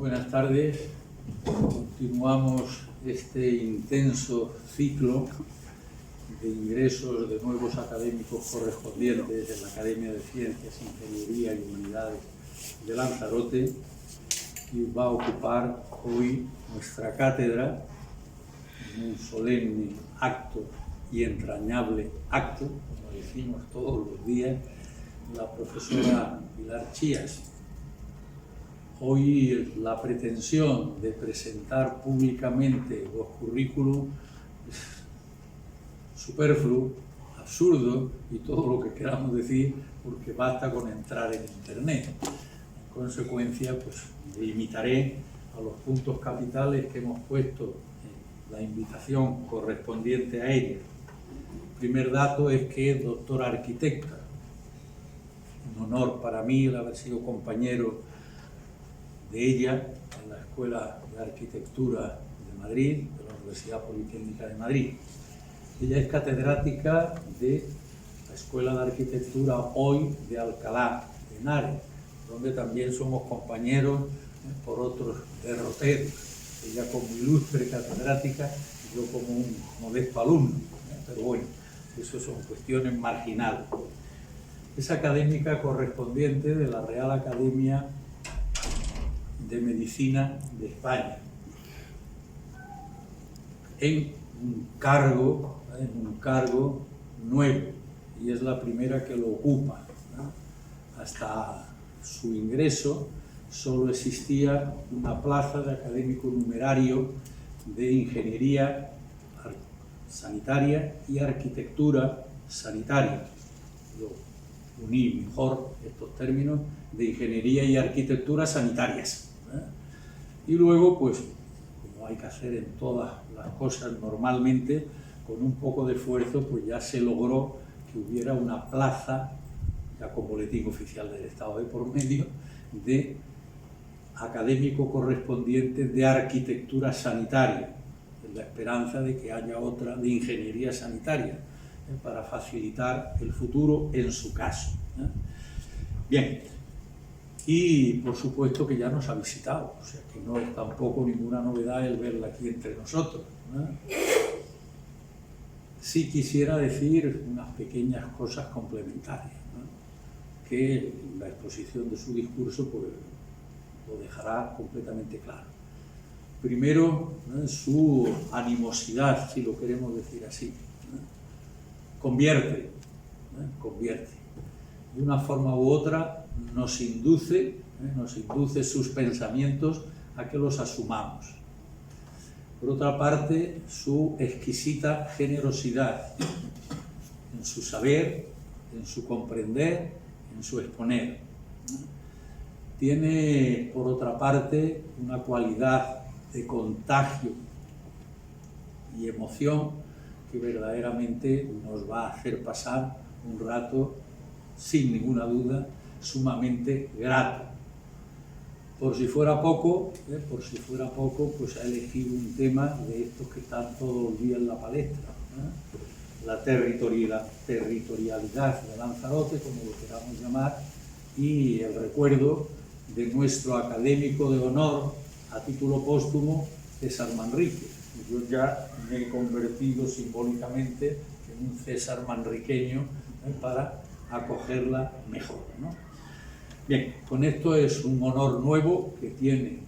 Buenas tardes. Continuamos este intenso ciclo de ingresos de nuevos académicos correspondientes en la Academia de Ciencias, Ingeniería y Humanidades de Lanzarote, y va a ocupar hoy nuestra cátedra en un solemne acto y entrañable acto, como decimos todos los días, la profesora Pilar Chías. Hoy la pretensión de presentar públicamente los currículum es superfluo, absurdo y todo lo que queramos decir, porque basta con entrar en Internet. En consecuencia, pues me limitaré a los puntos capitales que hemos puesto en la invitación correspondiente a ella. El primer dato es que es doctora arquitecta. Un honor para mí el haber sido compañero de ella en la Escuela de Arquitectura de Madrid, de la Universidad Politécnica de Madrid. Ella es catedrática de la Escuela de Arquitectura hoy de Alcalá de Henares, donde también somos compañeros por otros derroteros. Ella como ilustre catedrática y yo como un modesto alumno, pero bueno, eso son cuestiones marginales. Es académica correspondiente de la Real Academia de Medicina de España, en un cargo nuevo, y es la primera que lo ocupa, ¿no? Hasta su ingreso solo existía una plaza de académico numerario de Ingeniería Sanitaria y Arquitectura Sanitaria. Yo uní mejor estos términos de Ingeniería y Arquitectura Sanitarias. Y luego, pues, como hay que hacer en todas las cosas normalmente, con un poco de esfuerzo, pues ya se logró que hubiera una plaza, ya con boletín oficial del Estado de por medio, de académico correspondiente de arquitectura sanitaria, en la esperanza de que haya otra de ingeniería sanitaria, para facilitar el futuro en su caso. Bien. Y por supuesto que ya nos ha visitado, o sea que no es tampoco ninguna novedad el verla aquí entre nosotros, ¿no? Sí quisiera decir unas pequeñas cosas complementarias, ¿no? Que la exposición de su discurso pues, lo dejará completamente claro. Primero, ¿no? Su animosidad, si lo queremos decir así, ¿no? Convierte, de una forma u otra nos induce sus pensamientos a que los asumamos. Por otra parte, su exquisita generosidad en su saber, en su comprender, en su exponer. Tiene, por otra parte, una cualidad de contagio y emoción que verdaderamente nos va a hacer pasar un rato, sin ninguna duda, sumamente grato. Por si fuera poco, pues ha elegido un tema de estos que están todos los días en la palestra, ¿no? La territorialidad de Lanzarote, como lo queramos llamar, y el recuerdo de nuestro académico de honor a título póstumo, César Manrique. Yo ya me he convertido simbólicamente en un César manriqueño, para acogerla mejor, ¿no? Bien, con esto es un honor nuevo que tiene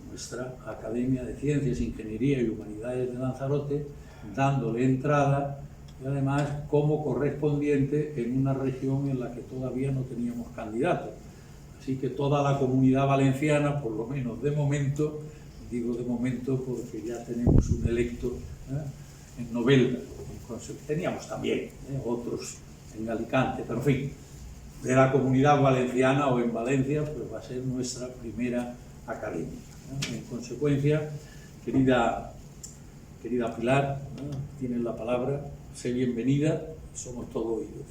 nuestra Academia de Ciencias, Ingeniería y Humanidades de Lanzarote, dándole entrada y además como correspondiente en una región en la que todavía no teníamos candidatos. Así que toda la Comunidad Valenciana, por lo menos de momento, digo de momento porque ya tenemos un electo en Novelda, teníamos también otros en Alicante, pero en fin, de la Comunidad Valenciana o en Valencia, pues va a ser nuestra primera academia, ¿no? En consecuencia, querida Pilar, ¿no? Tienes la palabra, sé bienvenida, somos todos oídos.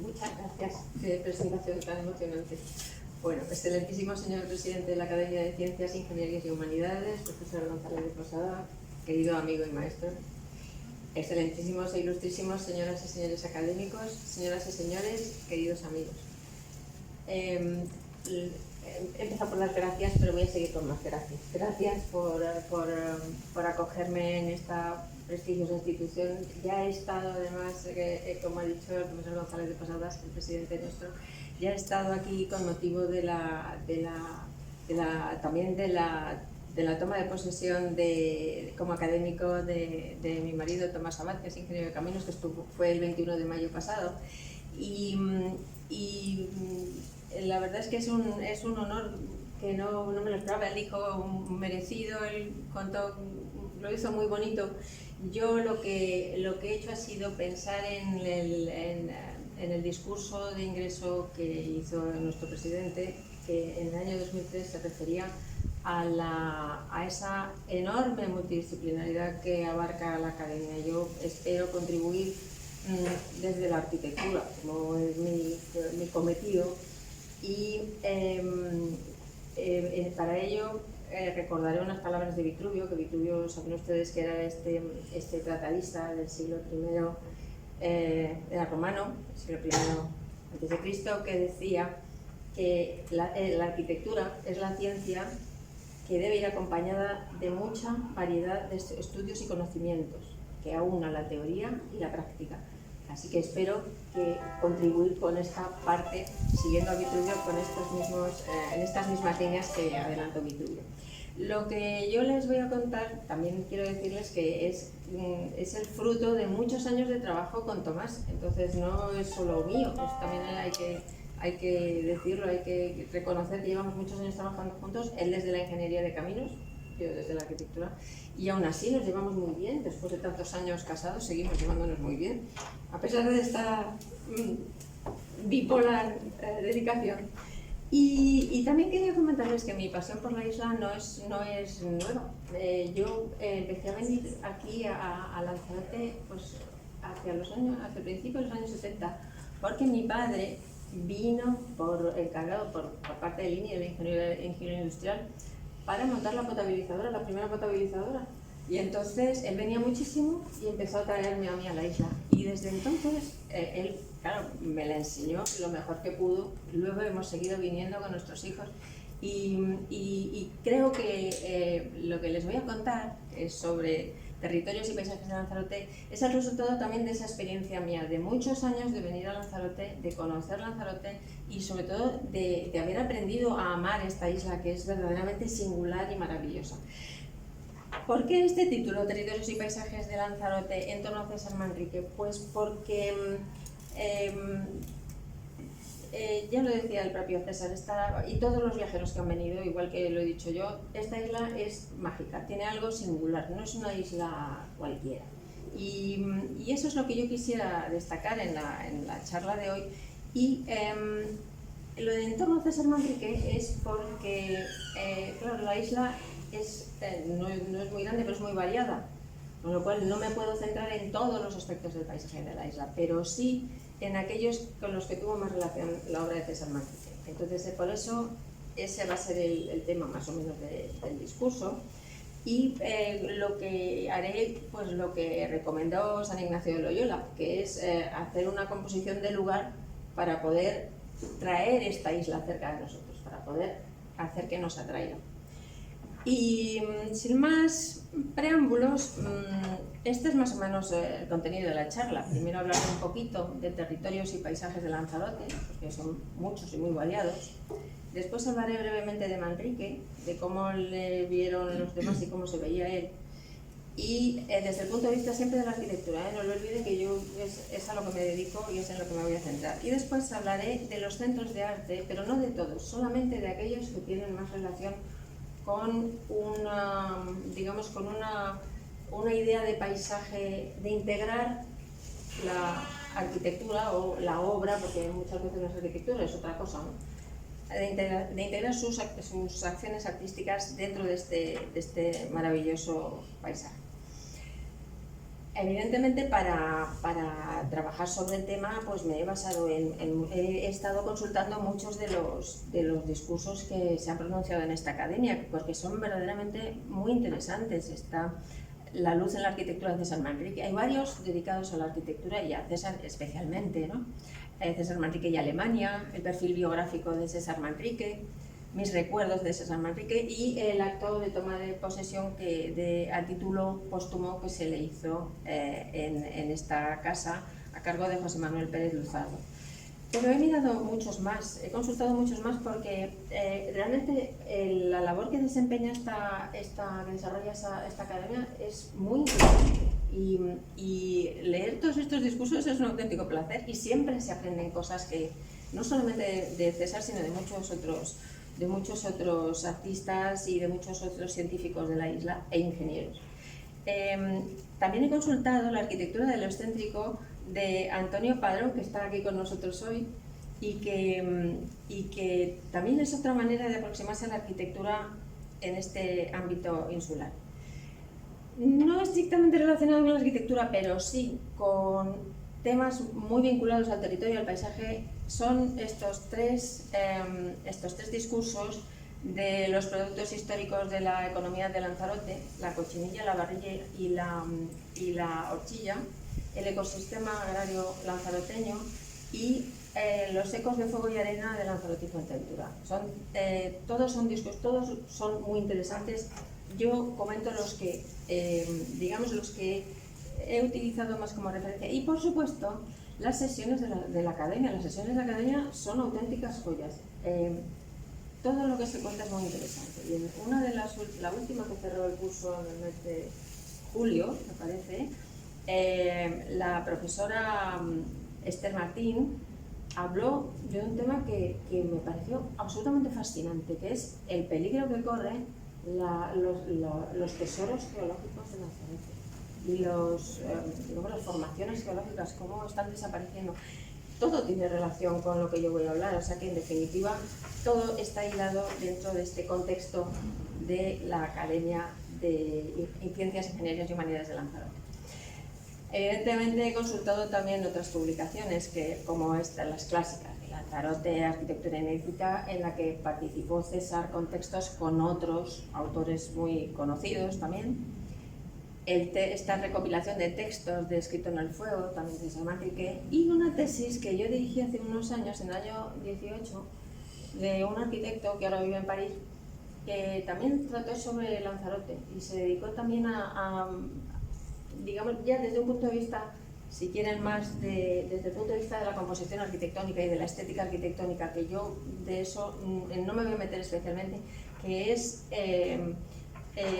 Muchas gracias, qué presentación tan emocionante. Bueno, excelentísimo señor presidente de la Academia de Ciencias, Ingenierías y Humanidades, profesor González de Posada, querido amigo y maestro. Excelentísimos e ilustrísimos señoras y señores académicos, señoras y señores, queridos amigos. he empezado por las gracias, pero voy a seguir con más gracias. Gracias por acogerme en esta prestigiosa institución. Ya he estado, además, como ha dicho el profesor González de Posadas, el presidente nuestro, ya he estado aquí con motivo también de la toma de posesión como académico de mi marido Tomás Abad, que es ingeniero de caminos, que fue el 21 de mayo pasado. Y la verdad es que es un honor que no me lo esperaba. El hijo merecido, él contó, lo hizo muy bonito. Yo lo que he hecho ha sido pensar en el discurso de ingreso que hizo nuestro presidente, que en el año 2003 se refería a esa enorme multidisciplinaridad que abarca la academia. Yo espero contribuir desde la arquitectura, como es mi cometido, y para ello recordaré unas palabras de Vitruvio, que Vitruvio, saben ustedes que era este tratadista del siglo I, era romano, siglo I antes de Cristo, que decía que la arquitectura es la ciencia que debe ir acompañada de mucha variedad de estudios y conocimientos, que aúna la teoría y la práctica. Así que espero contribuir con esta parte, siguiendo a Vitruvio, en estas mismas líneas que adelantó Vitruvio. Lo que yo les voy a contar, también quiero decirles que es el fruto de muchos años de trabajo con Tomás. Entonces no es solo mío, también hay que decirlo, hay que reconocer que llevamos muchos años trabajando juntos, él desde la ingeniería de caminos, yo desde la arquitectura, y aún así nos llevamos muy bien. Después de tantos años casados seguimos llevándonos muy bien, a pesar de esta bipolar dedicación. Y también quería comentarles que mi pasión por la isla no es nueva. Yo empecé a venir aquí a Lanzarote pues, hacia el principio de los años 70, porque mi padre vino encargado por parte de Línea, de ingeniero industrial, para montar la potabilizadora, la primera potabilizadora. Y entonces él venía muchísimo y empezó a traerme a mí a la isla. Y desde entonces él, claro, me la enseñó lo mejor que pudo. Luego hemos seguido viniendo con nuestros hijos. Y creo que lo que les voy a contar es sobre territorios y paisajes de Lanzarote. Es el resultado también de esa experiencia mía, de muchos años de venir a Lanzarote, de conocer Lanzarote y sobre todo de haber aprendido a amar esta isla, que es verdaderamente singular y maravillosa. ¿Por qué este título, Territorios y Paisajes de Lanzarote, en torno a César Manrique? Pues porque, ya lo decía el propio César, y todos los viajeros que han venido, igual que lo he dicho yo, esta isla es mágica, tiene algo singular, no es una isla cualquiera. Y eso es lo que yo quisiera destacar en la charla de hoy. Y lo de en torno a César Manrique es porque, claro, la isla no es muy grande, pero es muy variada, con lo cual no me puedo centrar en todos los aspectos del paisaje de la isla, pero sí en aquellos con los que tuvo más relación la obra de César Manrique. Entonces, por eso, ese va a ser el tema más o menos del discurso. Y lo que haré, pues lo que recomendó San Ignacio de Loyola, que es hacer una composición del lugar para poder traer esta isla cerca de nosotros, para poder hacer que nos atraiga. Y sin más preámbulos, este es más o menos el contenido de la charla. Primero hablaré un poquito de territorios y paisajes de Lanzarote, porque son muchos y muy variados. Después hablaré brevemente de Manrique, de cómo le vieron los demás y cómo se veía él. Y desde el punto de vista siempre de la arquitectura, no lo olvide que yo es a lo que me dedico y es en lo que me voy a centrar. Y después hablaré de los centros de arte, pero no de todos, solamente de aquellos que tienen más relación con una idea de paisaje, de integrar la arquitectura o la obra, porque muchas veces no es arquitectura, es otra cosa, ¿no? De integrar sus acciones artísticas dentro de este maravilloso paisaje. Evidentemente, para trabajar sobre el tema, pues me he basado he estado consultando muchos de los discursos que se han pronunciado en esta academia, porque son verdaderamente muy interesantes. Está La luz en la arquitectura de César Manrique. Hay varios dedicados a la arquitectura y a César especialmente, ¿no? César Manrique y Alemania, el perfil biográfico de César Manrique, mis recuerdos de ese San Manrique y el acto de toma de posesión a título póstumo que se le hizo en esta casa a cargo de José Manuel Pérez Luzardo. Pero he mirado muchos más, he consultado muchos más porque realmente la labor que desempeña que desarrolla esta academia es muy interesante y leer todos estos discursos es un auténtico placer y siempre se aprenden cosas que no solamente de César sino de muchos otros artistas y de muchos otros científicos de la isla e ingenieros. También he consultado la arquitectura de lo excéntrico de Antonio Padrón, que está aquí con nosotros hoy, y que también es otra manera de aproximarse a la arquitectura en este ámbito insular. No estrictamente relacionado con la arquitectura, pero sí con temas muy vinculados al territorio y al paisaje, son estos tres discursos de los productos históricos de la economía de Lanzarote: la cochinilla, la barrilla y la horchilla, el ecosistema agrario lanzaroteño y los ecos de fuego y arena de Lanzarote y Fuerteventura. Todos son discos, todos son muy interesantes. Yo comento los que he utilizado más como referencia y, por supuesto, las sesiones de la academia. Las sesiones de la academia son auténticas joyas. Todo lo que se cuenta es muy interesante. Y la última que cerró el curso en el mes de julio, me parece, la profesora Esther Martín habló de un tema que me pareció absolutamente fascinante, que es el peligro que corren los tesoros geológicos de Lanzarote y las formaciones geológicas, cómo están desapareciendo. Todo tiene relación con lo que yo voy a hablar, o sea que en definitiva todo está hilado dentro de este contexto de la Academia de Ciencias, Ingenierías y Humanidades de Lanzarote. Evidentemente he consultado también otras publicaciones, como las clásicas de Lanzarote, Arquitectura y Ética, en la que participó César con textos con otros autores muy conocidos también. Esta recopilación de textos de Escrito en el Fuego, también de San Manrique, y una tesis que yo dirigí hace unos años, en el año 18, de un arquitecto que ahora vive en París, que también trató sobre Lanzarote y se dedicó también digamos, ya desde un punto de vista, si quieren más, desde el punto de vista de la composición arquitectónica y de la estética arquitectónica, que yo de eso no me voy a meter especialmente, que es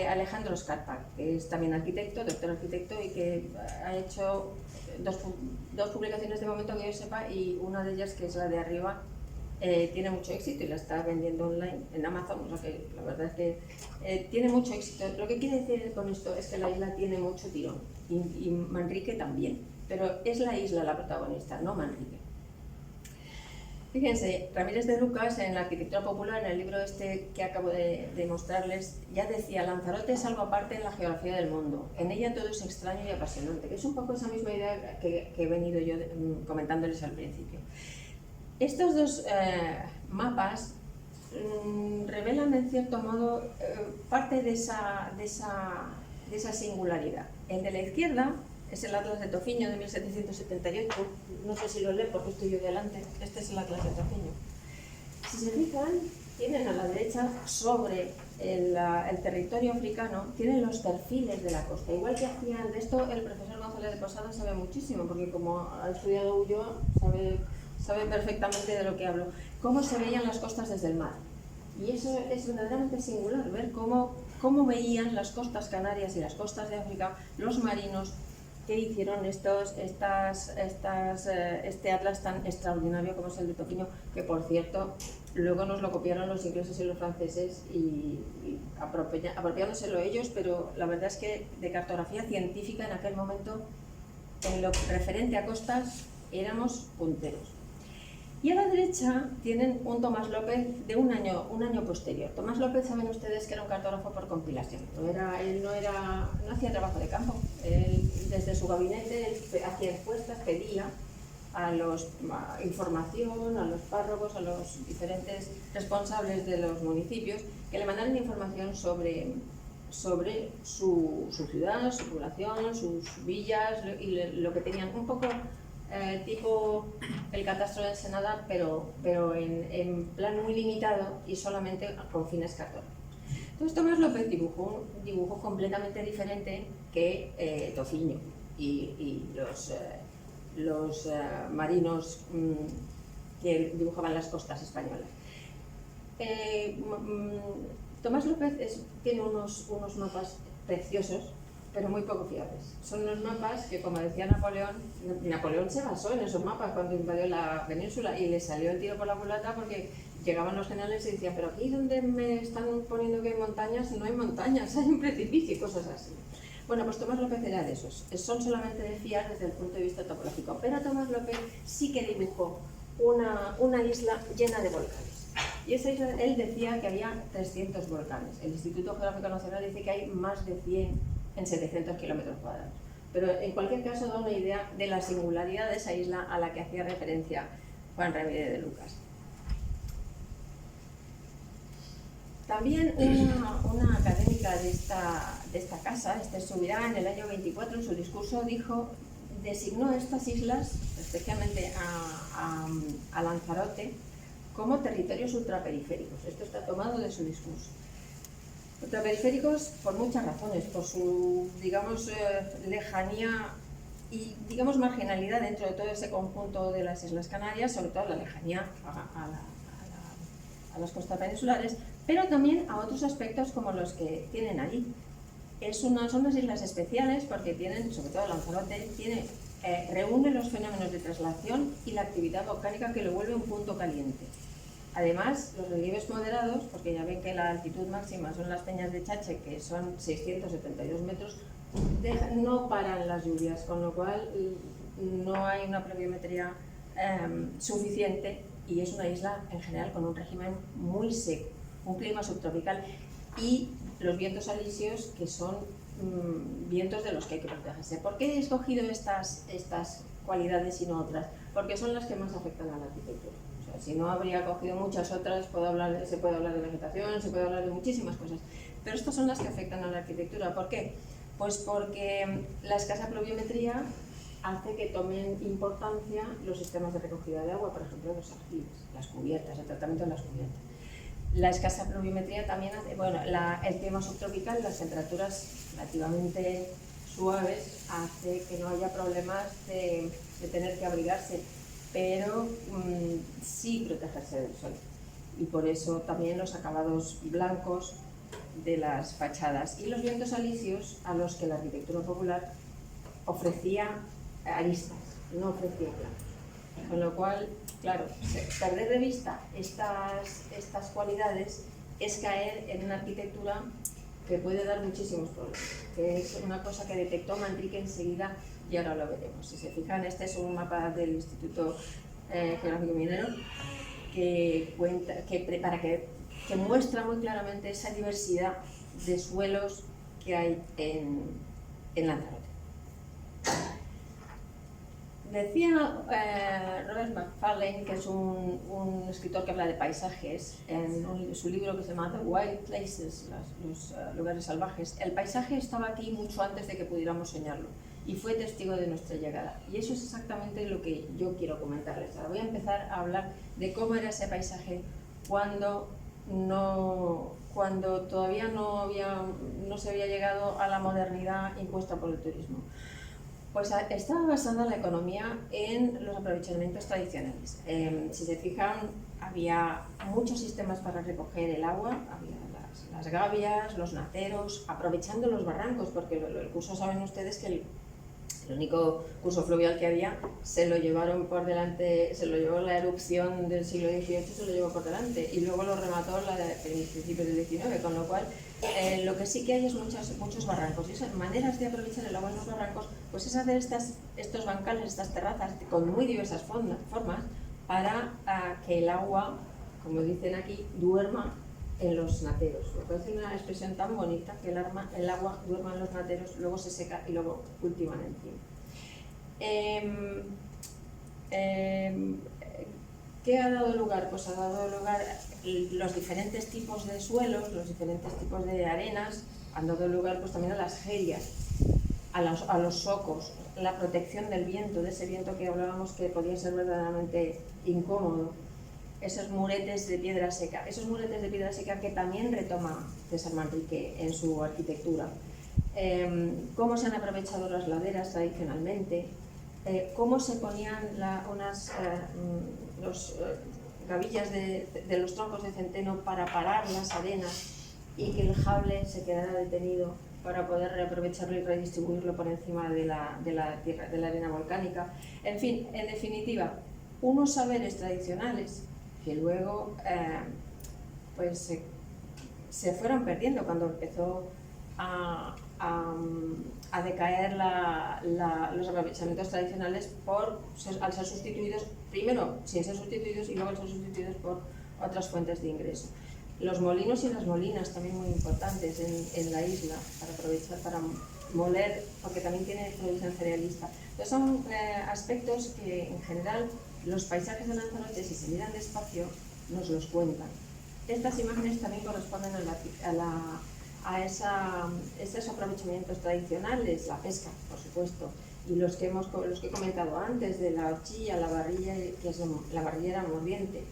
Alejandro Scarpa, que es también arquitecto, doctor arquitecto, y que ha hecho dos publicaciones de momento que yo sepa, y una de ellas, que es la de arriba, tiene mucho éxito y la está vendiendo online en Amazon, o sea que la verdad es que tiene mucho éxito. Lo que quiere decir con esto es que la isla tiene mucho tirón y Manrique también, pero es la isla la protagonista, no Manrique. Fíjense, Ramírez de Lucas, en la Arquitectura Popular, en el libro este que acabo de mostrarles, ya decía: Lanzarote es algo aparte en la geografía del mundo, en ella todo es extraño y apasionante, que es un poco esa misma idea que he venido yo comentándoles al principio. Estos dos mapas revelan en cierto modo parte de esa singularidad. El de la izquierda es el Atlas de Tofiño de 1778, no sé si lo lee porque estoy yo delante, este es el Atlas de Tofiño. Si se fijan, tienen a la derecha, sobre el territorio africano, tienen los perfiles de la costa, igual que hacían de esto el profesor González de Posada sabe muchísimo, porque como ha estudiado Ulloa, sabe perfectamente de lo que hablo, cómo se veían las costas desde el mar. Y eso es verdaderamente singular, ver cómo veían las costas canarias y las costas de África los marinos que hicieron este atlas tan extraordinario como es el de Tofiño, que por cierto luego nos lo copiaron los ingleses y los franceses y apropiándoselo ellos, pero la verdad es que de cartografía científica en aquel momento, en lo referente a costas, éramos punteros. Y a la derecha tienen un Tomás López de un año posterior. Tomás López, saben ustedes que era un cartógrafo por compilación. Él no hacía trabajo de campo. Él, desde su gabinete, hacía encuestas, pedía información a los párrocos, a los diferentes responsables de los municipios, que le mandaran información sobre su ciudad, su población, sus villas y lo que tenían un poco tipo el catastro de Ensenada, pero en plan muy limitado y solamente con fines cartográficos. Entonces Tomás López dibujó un dibujo completamente diferente que Tofiño y los marinos que dibujaban las costas españolas. Tomás López tiene unos mapas preciosos, pero muy poco fiables. Son unos mapas que, como decía Napoleón se basó en esos mapas cuando invadió la península y le salió el tiro por la culata porque llegaban los generales y decían, pero aquí donde me están poniendo que hay montañas, no hay montañas, hay un precipicio y cosas así. Bueno, pues Tomás López era de esos. Son solamente de fiar desde el punto de vista topográfico, pero Tomás López sí que dibujó una isla llena de volcanes. Y esa isla, él decía que había 300 volcanes. El Instituto Geográfico Nacional dice que hay más de 100 en 700 kilómetros cuadrados. Pero en cualquier caso da una idea de la singularidad de esa isla a la que hacía referencia Juan Ramírez de Lucas. También una académica de esta casa, Subirá, en el año 24, en su discurso designó estas islas, especialmente a Lanzarote, como territorios ultraperiféricos. Esto está tomado de su discurso. Ultraperiféricos por muchas razones, por su, digamos, lejanía y, digamos, marginalidad dentro de todo ese conjunto de las Islas Canarias, sobre todo la lejanía a las costas peninsulares, pero también a otros aspectos como los que tienen allí. Son unas islas especiales porque tienen, sobre todo Lanzarote, reúne los fenómenos de traslación y la actividad volcánica que lo vuelve un punto caliente. Además, los relieves moderados, porque ya ven que la altitud máxima son las peñas de Chache, que son 672 metros, no paran las lluvias, con lo cual no hay una pluviometría suficiente y es una isla en general con un régimen muy seco, un clima subtropical y los vientos alisios que son vientos de los que hay que protegerse. ¿Por qué he escogido estas cualidades y no otras? Porque son las que más afectan a la arquitectura. O sea, si no habría cogido muchas otras, se puede hablar de vegetación, se puede hablar de muchísimas cosas, pero estas son las que afectan a la arquitectura. ¿Por qué? Pues porque la escasa pluviometría hace que tomen importancia los sistemas de recogida de agua, por ejemplo los aljibes, las cubiertas, el tratamiento de las cubiertas. La escasa pluviometría también hace, el clima subtropical, las temperaturas relativamente suaves, hace que no haya problemas de tener que abrigarse, pero sí protegerse del sol. Y por eso también los acabados blancos de las fachadas y los vientos alisios a los que la arquitectura popular ofrecía aristas, no ofrecía planos. Con lo cual, claro, perder de vista estas cualidades es caer en una arquitectura que puede dar muchísimos problemas, que es una cosa que detectó Manrique enseguida y ahora lo veremos. Si se fijan, este es un mapa del Instituto Geográfico Minero que muestra muy claramente esa diversidad de suelos que hay en Lanzarote. Decía Robert Macfarlane, que es un escritor que habla de paisajes, en su libro que se llama The Wild Places, los lugares salvajes, el paisaje estaba aquí mucho antes de que pudiéramos soñarlo y fue testigo de nuestra llegada. Y eso es exactamente lo que yo quiero comentarles. Ahora voy a empezar a hablar de cómo era ese paisaje cuando todavía no se había llegado a la modernidad impuesta por el turismo. Pues estaba basada la economía en los aprovechamientos tradicionales. Si se fijan, había muchos sistemas para recoger el agua, había las gavias, los nateros, aprovechando los barrancos, porque el curso saben ustedes que el único curso fluvial que había se lo llevaron por delante, se lo llevó la erupción del siglo XVIII, se lo llevó por delante y luego lo remató a principios del XIX, con lo cual lo que sí que hay es muchos barrancos y esas maneras de aprovechar el agua en los barrancos, pues es hacer estos bancales, estas terrazas con muy diversas formas para que el agua, como dicen aquí, duerma en los nateros. Me parece una expresión tan bonita, que el agua duerma en los nateros, luego se seca y luego cultivan encima. ¿Qué ha dado lugar? Pues ha dado lugar los diferentes tipos de suelos, los diferentes tipos de arenas, han dado lugar pues también a las jerias. a los socos, la protección del viento, de ese viento que hablábamos que podía ser verdaderamente incómodo, esos muretes de piedra seca que también retoma César Manrique en su arquitectura. Cómo se han aprovechado las laderas tradicionalmente, cómo se ponían gavillas de los troncos de centeno para parar las arenas y que el jable se quedara detenido para poder reaprovecharlo y redistribuirlo por encima de la tierra, de la arena volcánica. En fin, en definitiva, unos saberes tradicionales que luego pues se fueron perdiendo cuando empezó a decaer los aprovechamientos tradicionales al ser sustituidos, primero sin ser sustituidos y luego al ser sustituidos por otras fuentes de ingreso. Los molinos y las molinas también muy importantes en la isla para aprovechar, para moler, porque también tiene producción cerealista. Entonces son aspectos que en general los paisajes de Lanzarote, si se miran despacio, nos los cuentan. Estas imágenes también corresponden a esos aprovechamientos tradicionales, la pesca, por supuesto, y los que he comentado antes, de la horchilla, la barrilla, que es la barrillera mordiente,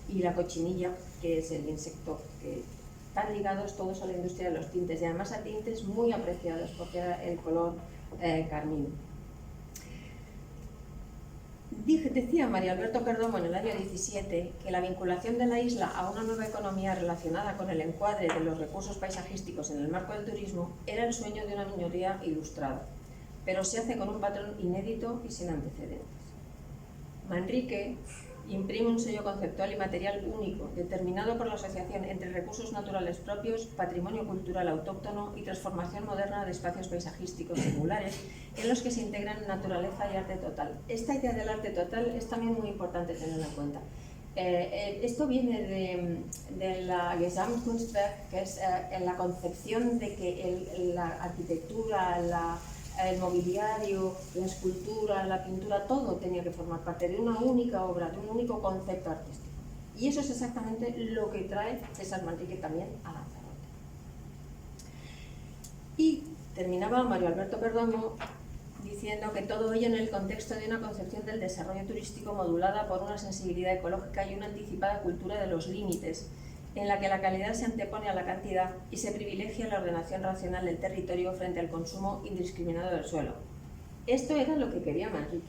y la cochinilla, que es el insecto, que están ligados todos a la industria de los tintes, y además a tintes muy apreciados, porque era el color carmín. Decía María Alberto Perdomo en el año 17 que la vinculación de la isla a una nueva economía relacionada con el encuadre de los recursos paisajísticos en el marco del turismo era el sueño de una minoría ilustrada, pero se hace con un patrón inédito y sin antecedentes. Manrique imprime un sello conceptual y material único, determinado por la asociación entre recursos naturales propios, patrimonio cultural autóctono y transformación moderna de espacios paisajísticos singulares en los que se integran naturaleza y arte total. Esta idea del arte total es también muy importante tenerla en cuenta. Esto viene de la Gesamtkunstwerk, que es la concepción de que la arquitectura, el mobiliario, la escultura, la pintura, todo tenía que formar parte de una única obra, de un único concepto artístico. Y eso es exactamente lo que trae César Manrique también a Lanzarote. Y terminaba Mario Alberto Perdomo diciendo que todo ello en el contexto de una concepción del desarrollo turístico modulada por una sensibilidad ecológica y una anticipada cultura de los límites, en la que la calidad se antepone a la cantidad y se privilegia la ordenación racional del territorio frente al consumo indiscriminado del suelo. Esto era lo que quería Manrique,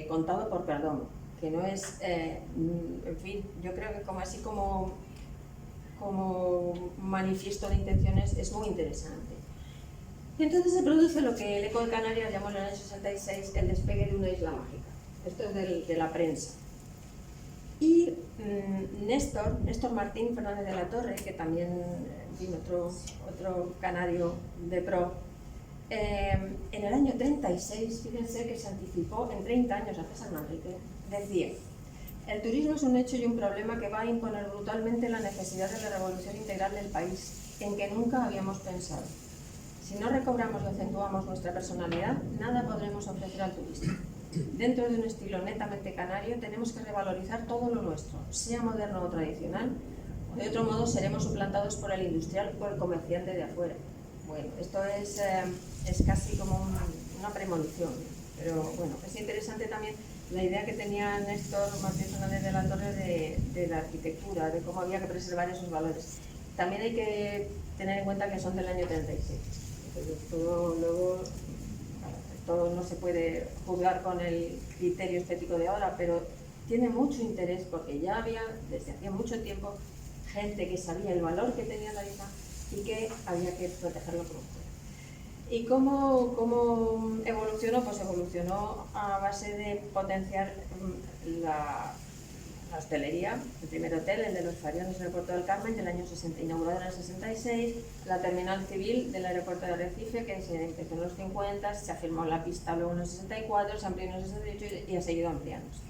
contado por Perdomo, que no es, en fin, yo creo que como manifiesto de intenciones es muy interesante. Y entonces se produce lo que el Eco de Canarias llamó en el año 66 el despegue de una isla mágica. Esto es de la prensa. Y Néstor Martín Fernández de la Torre, que también tiene otro canario de pro, en el año 36, fíjense que se anticipó en 30 años a César Manrique, decía: el turismo es un hecho y un problema que va a imponer brutalmente la necesidad de la revolución integral del país, en que nunca habíamos pensado. Si no recobramos y acentuamos nuestra personalidad, nada podremos ofrecer al turista. Dentro de un estilo netamente canario, tenemos que revalorizar todo lo nuestro, sea moderno o tradicional, o de otro modo seremos suplantados por el industrial o el comerciante de afuera. Bueno, esto es casi como una premonición, pero bueno, es interesante también la idea que tenía Néstor Martín Fernández de la Torre de la arquitectura, de cómo había que preservar esos valores. También hay que tener en cuenta que son del año 36. Entonces, todo no se puede juzgar con el criterio estético de ahora, pero tiene mucho interés porque ya había, desde hacía mucho tiempo, gente que sabía el valor que tenía la isla y que había que protegerlo como fuera. ¿Y cómo evolucionó? Pues evolucionó a base de potenciar la hostelería, el primer hotel, el de los Fariones en el Puerto del Carmen, del año 60, inaugurado en el 66, la terminal civil del aeropuerto de Arrecife, que se empezó en los 50, se afirmó la pista luego en el 64, se amplió en el 68 y ha seguido ampliándose.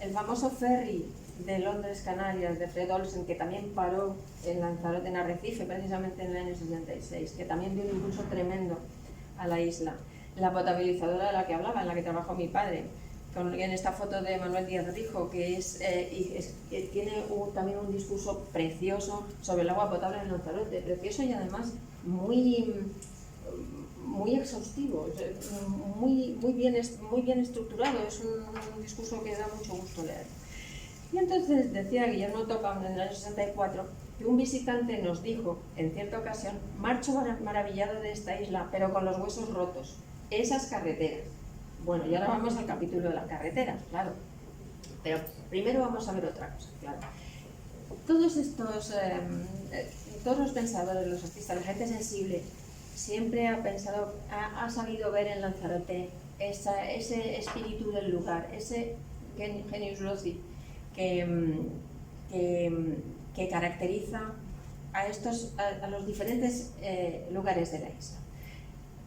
El famoso ferry de Londres-Canarias, de Fred Olsen, que también paró en Lanzarote, en Arrecife, precisamente en el año 66, que también dio un impulso tremendo a la isla. La potabilizadora de la que hablaba, en la que trabajó mi padre, en esta foto de Manuel Díaz Rijo, que tiene también un discurso precioso sobre el agua potable en Lanzarote, precioso y además muy muy exhaustivo, muy bien estructurado, es un discurso que da mucho gusto leer. Y entonces decía Guillermo Topa en el año 64 que un visitante nos dijo, en cierta ocasión, marcho maravillado de esta isla, pero con los huesos rotos, esas carreteras. Bueno, y ahora vamos al capítulo de las carreteras, claro. Pero primero vamos a ver otra cosa, claro. Todos los pensadores, los artistas, la gente sensible, siempre ha sabido ver en Lanzarote ese espíritu del lugar, ese genius loci que caracteriza a los diferentes lugares de la isla.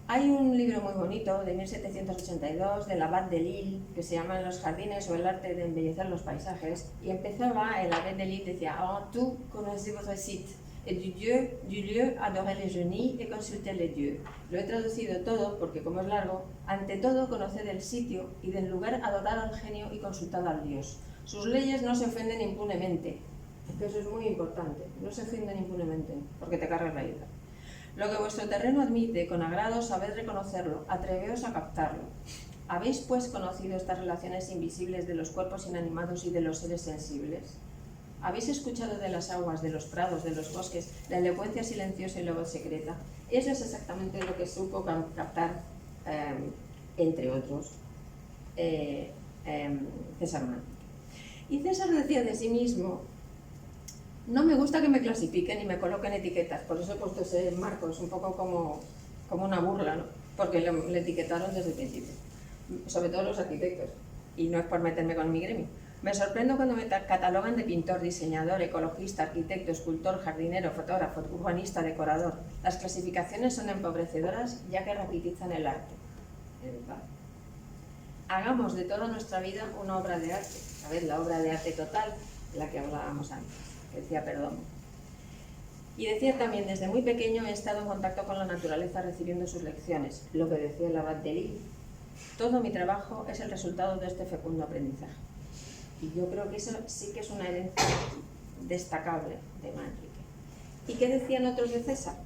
Hay un libro muy bonito de 1782 del Abad de Lille que se llama Los jardines o el arte de embellecer los paisajes, y empezaba el Abad de Lille, decía: avant tout, connaissez votre site et du lieu adorez les génies et consultez les dieux. Lo he traducido todo porque, como es largo, ante todo conoced el sitio y del lugar adorad al genio y consultad al Dios. Sus leyes no se ofenden impunemente, que eso es muy importante, no se ofenden impunemente porque te cargas la isla. Lo que vuestro terreno admite, con agrado sabed reconocerlo, atreveos a captarlo. ¿Habéis pues conocido estas relaciones invisibles de los cuerpos inanimados y de los seres sensibles? ¿Habéis escuchado de las aguas, de los prados, de los bosques, la elocuencia silenciosa y la voz secreta? Eso es exactamente lo que supo captar, entre otros, César Manrique. Y César decía de sí mismo: no me gusta que me clasifiquen y me coloquen etiquetas, por eso he puesto ese marco, es un poco como una burla, ¿no? Porque le etiquetaron desde el principio, sobre todo los arquitectos, y no es por meterme con mi gremio. Me sorprendo cuando me catalogan de pintor, diseñador, ecologista, arquitecto, escultor, jardinero, fotógrafo, urbanista, decorador. Las clasificaciones son empobrecedoras ya que rapidizan el arte. Hagamos de toda nuestra vida una obra de arte. A ver, la obra de arte total, de la que hablábamos antes, que decía Perdomo. Y decía también: desde muy pequeño he estado en contacto con la naturaleza recibiendo sus lecciones, lo que decía el Abad de Lille. Todo mi trabajo es el resultado de este fecundo aprendizaje. Y yo creo que eso sí que es una herencia destacable de Manrique. ¿Y qué decían otros de César?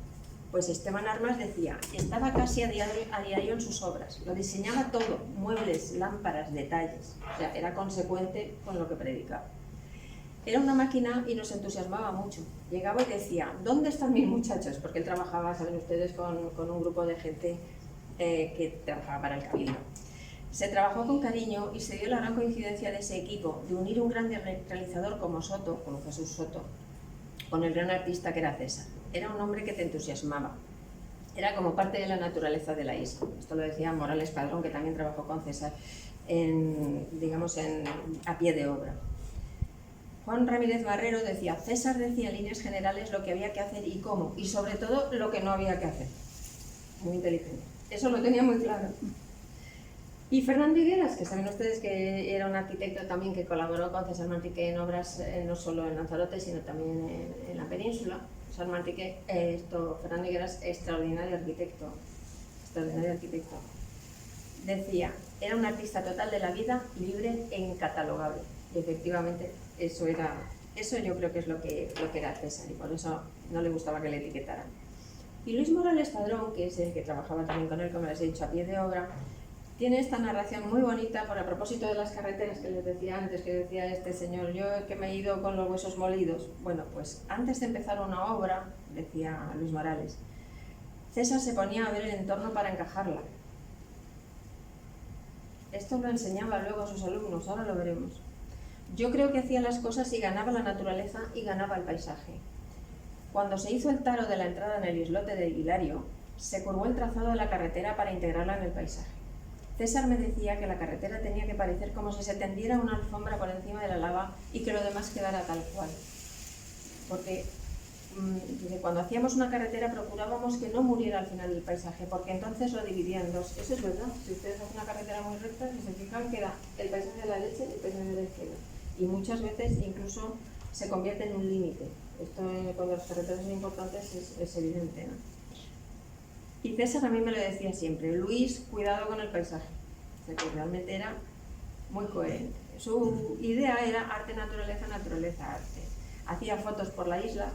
Pues Esteban Armas decía: estaba casi a diario en sus obras, lo diseñaba todo, muebles, lámparas, detalles, o sea, era consecuente con lo que predicaba. Era una máquina y nos entusiasmaba mucho. Llegaba y decía: ¿dónde están mis muchachos? Porque él trabajaba, saben ustedes, con un grupo de gente que trabajaba para el Cabildo. Se trabajó con cariño y se dio la gran coincidencia de ese equipo de unir un gran realizador como Soto, como Jesús Soto, con el gran artista que era César. Era un hombre que te entusiasmaba. Era como parte de la naturaleza de la isla. Esto lo decía Morales Padrón, que también trabajó con César a pie de obra. Juan Ramírez Barrero decía: César decía en líneas generales lo que había que hacer y cómo, y sobre todo lo que no había que hacer. Muy inteligente. Eso lo tenía muy claro. Y Fernando Higueras, que saben ustedes que era un arquitecto también que colaboró con César Manrique en obras no solo en Lanzarote, sino también en la península. César Manrique, Fernando Higueras, extraordinario arquitecto, decía: era un artista total de la vida, libre e incatalogable. Y efectivamente eso yo creo que es lo que era César, y por eso no le gustaba que le etiquetaran. Y Luis Morales Padrón, que es el que trabajaba también con él, como les he dicho, a pie de obra, tiene esta narración muy bonita a propósito de las carreteras que les decía antes, que decía este señor: yo que me he ido con los huesos molidos. Bueno, pues antes de empezar una obra, decía Luis Morales, César se ponía a ver el entorno para encajarla. Esto lo enseñaba luego a sus alumnos, ahora lo veremos. Yo creo que hacía las cosas y ganaba la naturaleza y ganaba el paisaje. Cuando se hizo el taro de la entrada en el islote de Hilario, se curvó el trazado de la carretera para integrarla en el paisaje. César me decía que la carretera tenía que parecer como si se tendiera una alfombra por encima de la lava y que lo demás quedara tal cual. Porque cuando hacíamos una carretera procurábamos que no muriera al final del paisaje, porque entonces lo dividía en dos. Eso es verdad. Si ustedes hacen una carretera muy recta, si se fijan, queda el paisaje de la derecha y el paisaje de la izquierda. Y muchas veces incluso se convierte en un límite. Esto cuando las carreteras son importantes es evidente, ¿no? Y César a mí me lo decía siempre: Luis, cuidado con el paisaje. O sea, que realmente era muy coherente. Su idea era arte, naturaleza, naturaleza, arte. Hacía fotos por la isla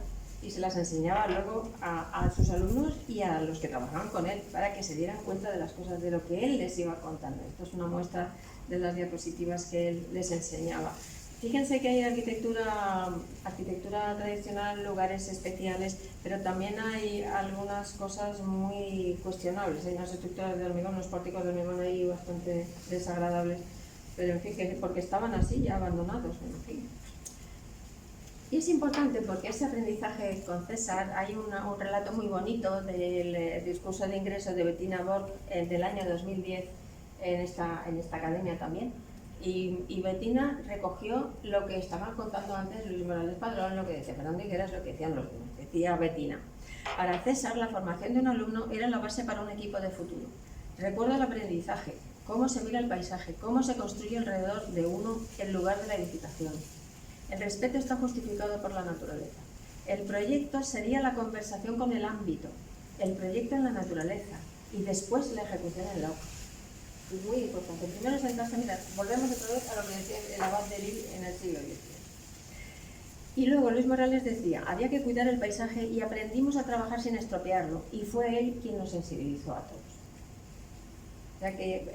y se las enseñaba luego a sus alumnos y a los que trabajaban con él para que se dieran cuenta de las cosas, de lo que él les iba contando. Esto es una muestra de las diapositivas que él les enseñaba. Fíjense que hay arquitectura tradicional, lugares especiales, pero también hay algunas cosas muy cuestionables. Hay unas estructuras de hormigón, unos pórticos de hormigón ahí bastante desagradables, pero en fin, porque estaban así ya abandonados, en fin. Y es importante porque ese aprendizaje con César, hay un relato muy bonito del discurso de ingreso de Bettina Borg del año 2010 en esta academia también. Y Bettina recogió lo que estaba contando antes Luis Morales Padrón, lo que decía Fernando Higueras, lo que decían los demás. Decía Bettina: para César, la formación de un alumno era la base para un equipo de futuro. Recuerda el aprendizaje, cómo se mira el paisaje, cómo se construye alrededor de uno el lugar de la edificación. El respeto está justificado por la naturaleza. El proyecto sería la conversación con el ámbito, el proyecto en la naturaleza y después la ejecución en la obra. Es muy importante. Primero sentarse, mira, volvemos otra vez a lo que decía el abad de Lille en el siglo XIX. Y luego Luis Morales decía: había que cuidar el paisaje y aprendimos a trabajar sin estropearlo, y fue él quien nos sensibilizó a todos. O sea que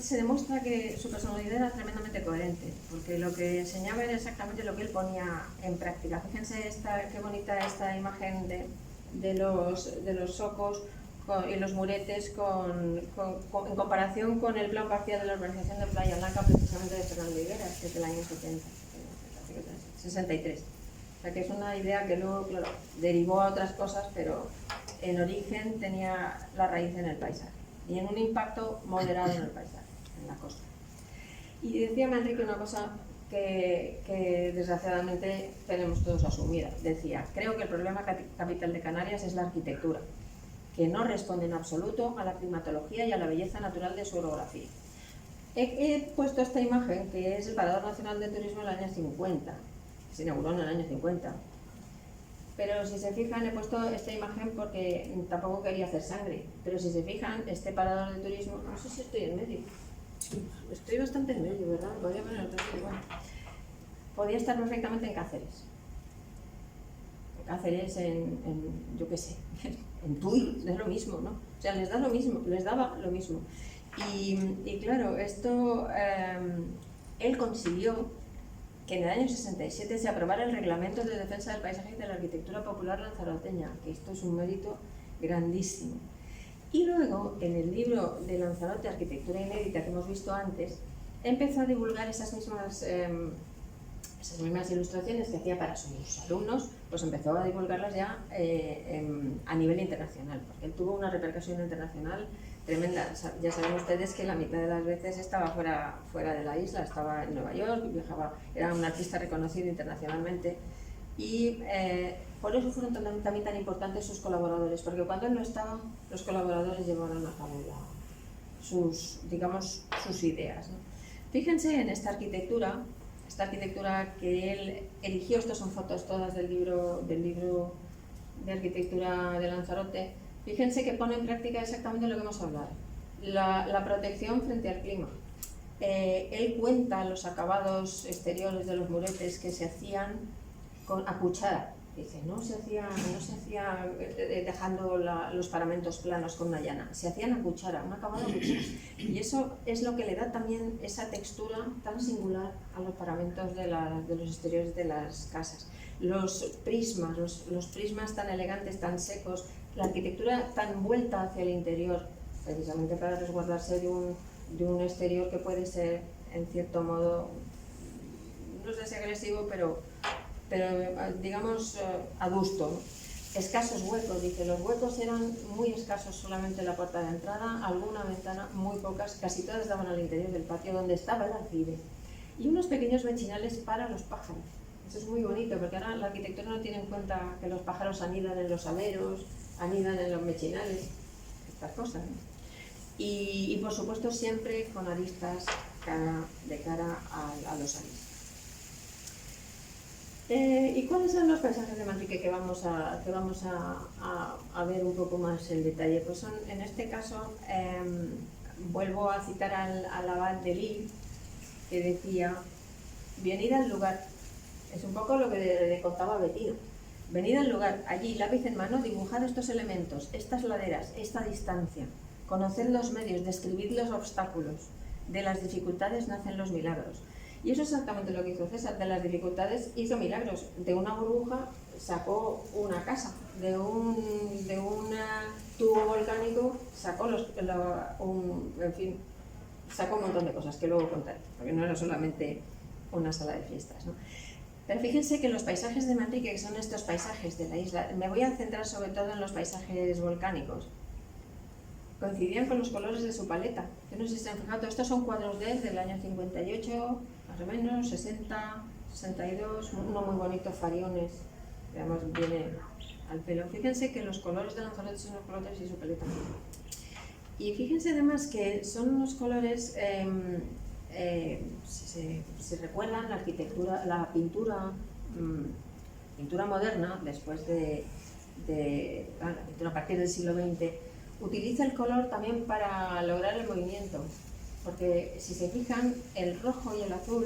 se demuestra que su personalidad era tremendamente coherente, porque lo que enseñaba era exactamente lo que él ponía en práctica. Fíjense qué bonita esta imagen de los socos y los muretes en comparación con el plan parcial de la urbanización de Playa Blanca, precisamente de Fernando Higueras, que es del año 63. O sea que es una idea que luego, claro, derivó a otras cosas, pero en origen tenía la raíz en el paisaje y en un impacto moderado en el paisaje, en la costa. Y decía Manrique una cosa que desgraciadamente tenemos todos asumida. Decía: creo que el problema capital de Canarias es la arquitectura, que no responde en absoluto a la climatología y a la belleza natural de su orografía. He puesto esta imagen, que es el Parador Nacional de Turismo del año 50, se inauguró en el año 50. Pero si se fijan, he puesto esta imagen porque tampoco quería hacer sangre. Pero si se fijan, este parador de turismo, no sé si estoy en medio. Estoy bastante en medio, ¿verdad? Podría poner otro sitio, bueno. Podía estar perfectamente en Cáceres. Cáceres yo qué sé, en Tui, es lo mismo, ¿no? O sea, les daba lo mismo. Y claro, esto, él consiguió que en el año 67 se aprobara el Reglamento de Defensa del Paisaje y de la Arquitectura Popular lanzaroteña, que esto es un mérito grandísimo. Y luego, en el libro de Lanzarote, Arquitectura Inédita, que hemos visto antes, empezó a divulgar esas mismas ilustraciones que hacía para sus alumnos, pues empezó a divulgarlas ya a nivel internacional, porque él tuvo una repercusión internacional tremenda. Ya saben ustedes que la mitad de las veces estaba fuera de la isla, estaba en Nueva York, viajaba, era un artista reconocido internacionalmente, y por eso fueron también tan importantes sus colaboradores, porque cuando él no estaba, los colaboradores llevaron a cabo sus ideas, ¿no? Fíjense en esta arquitectura que él eligió. Estas son fotos todas del libro de arquitectura de Lanzarote. Fíjense que pone en práctica exactamente lo que hemos hablado, la protección frente al clima. Él cuenta los acabados exteriores de los muretes que se hacían a cuchara. Dice, no se hacía dejando los paramentos planos con una llana, se hacían a cuchara, un acabado a cuchara. Y eso es lo que le da también esa textura tan singular a los paramentos de los exteriores de las casas. Los prismas tan elegantes, tan secos, la arquitectura tan vuelta hacia el interior, precisamente para resguardarse de un exterior que puede ser, en cierto modo, no sé si agresivo, pero digamos adusto, ¿no? Escasos huecos, dice, los huecos eran muy escasos, solamente la puerta de entrada, alguna ventana, muy pocas, casi todas daban al interior del patio donde estaba el aljibe, y unos pequeños mechinales para los pájaros. Eso es muy bonito, porque ahora la arquitectura no tiene en cuenta que los pájaros anidan en los aleros, anidan en los mechinales, estas cosas, ¿no? Y por supuesto siempre con aristas de cara a los aristas. ¿Y cuáles son los paisajes de Manrique que vamos a ver un poco más en detalle? Pues son, en este caso, vuelvo a citar al abad de Lille, que decía: venid al lugar, Es un poco lo que le contaba Bettino. Venid al lugar, allí, lápiz en mano, dibujad estos elementos, estas laderas, esta distancia. Conoced los medios, describid los obstáculos. De las dificultades nacen los milagros. Y eso es exactamente lo que hizo César. De las dificultades hizo milagros. De una burbuja sacó una casa. De un tubo volcánico sacó sacó un montón de cosas que luego contaré, porque no era solamente una sala de fiestas, ¿no? Pero fíjense que los paisajes de Manrique, que son estos paisajes de la isla, me voy a centrar sobre todo en los paisajes volcánicos, coincidían con los colores de su paleta. Yo no sé si se han fijado, estos son cuadros de él del año 58, más o menos, 60, 62, uno muy bonito, Fariones, que además viene al pelo. Fíjense que los colores de Lanzarote son los colores y su paleta. Y fíjense además que son unos colores, se recuerdan la arquitectura, la pintura moderna, después la pintura a partir del siglo XX, utiliza el color también para lograr el movimiento, porque si se fijan, el rojo y el azul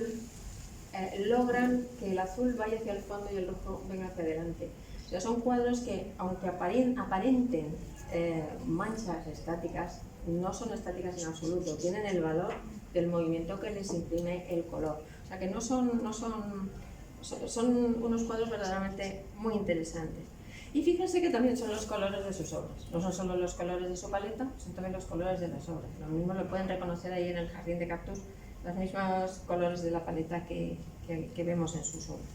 logran que el azul vaya hacia el fondo y el rojo venga hacia adelante. O sea, son cuadros que, aunque aparenten manchas estáticas, no son estáticas en absoluto, tienen el valor del movimiento que les imprime el color. O sea, que son unos cuadros verdaderamente muy interesantes. Y fíjense que también son los colores de sus obras. No son solo los colores de su paleta, son también los colores de las obras. Lo mismo lo pueden reconocer ahí en el Jardín de Cactus, los mismos colores de la paleta que vemos en sus obras.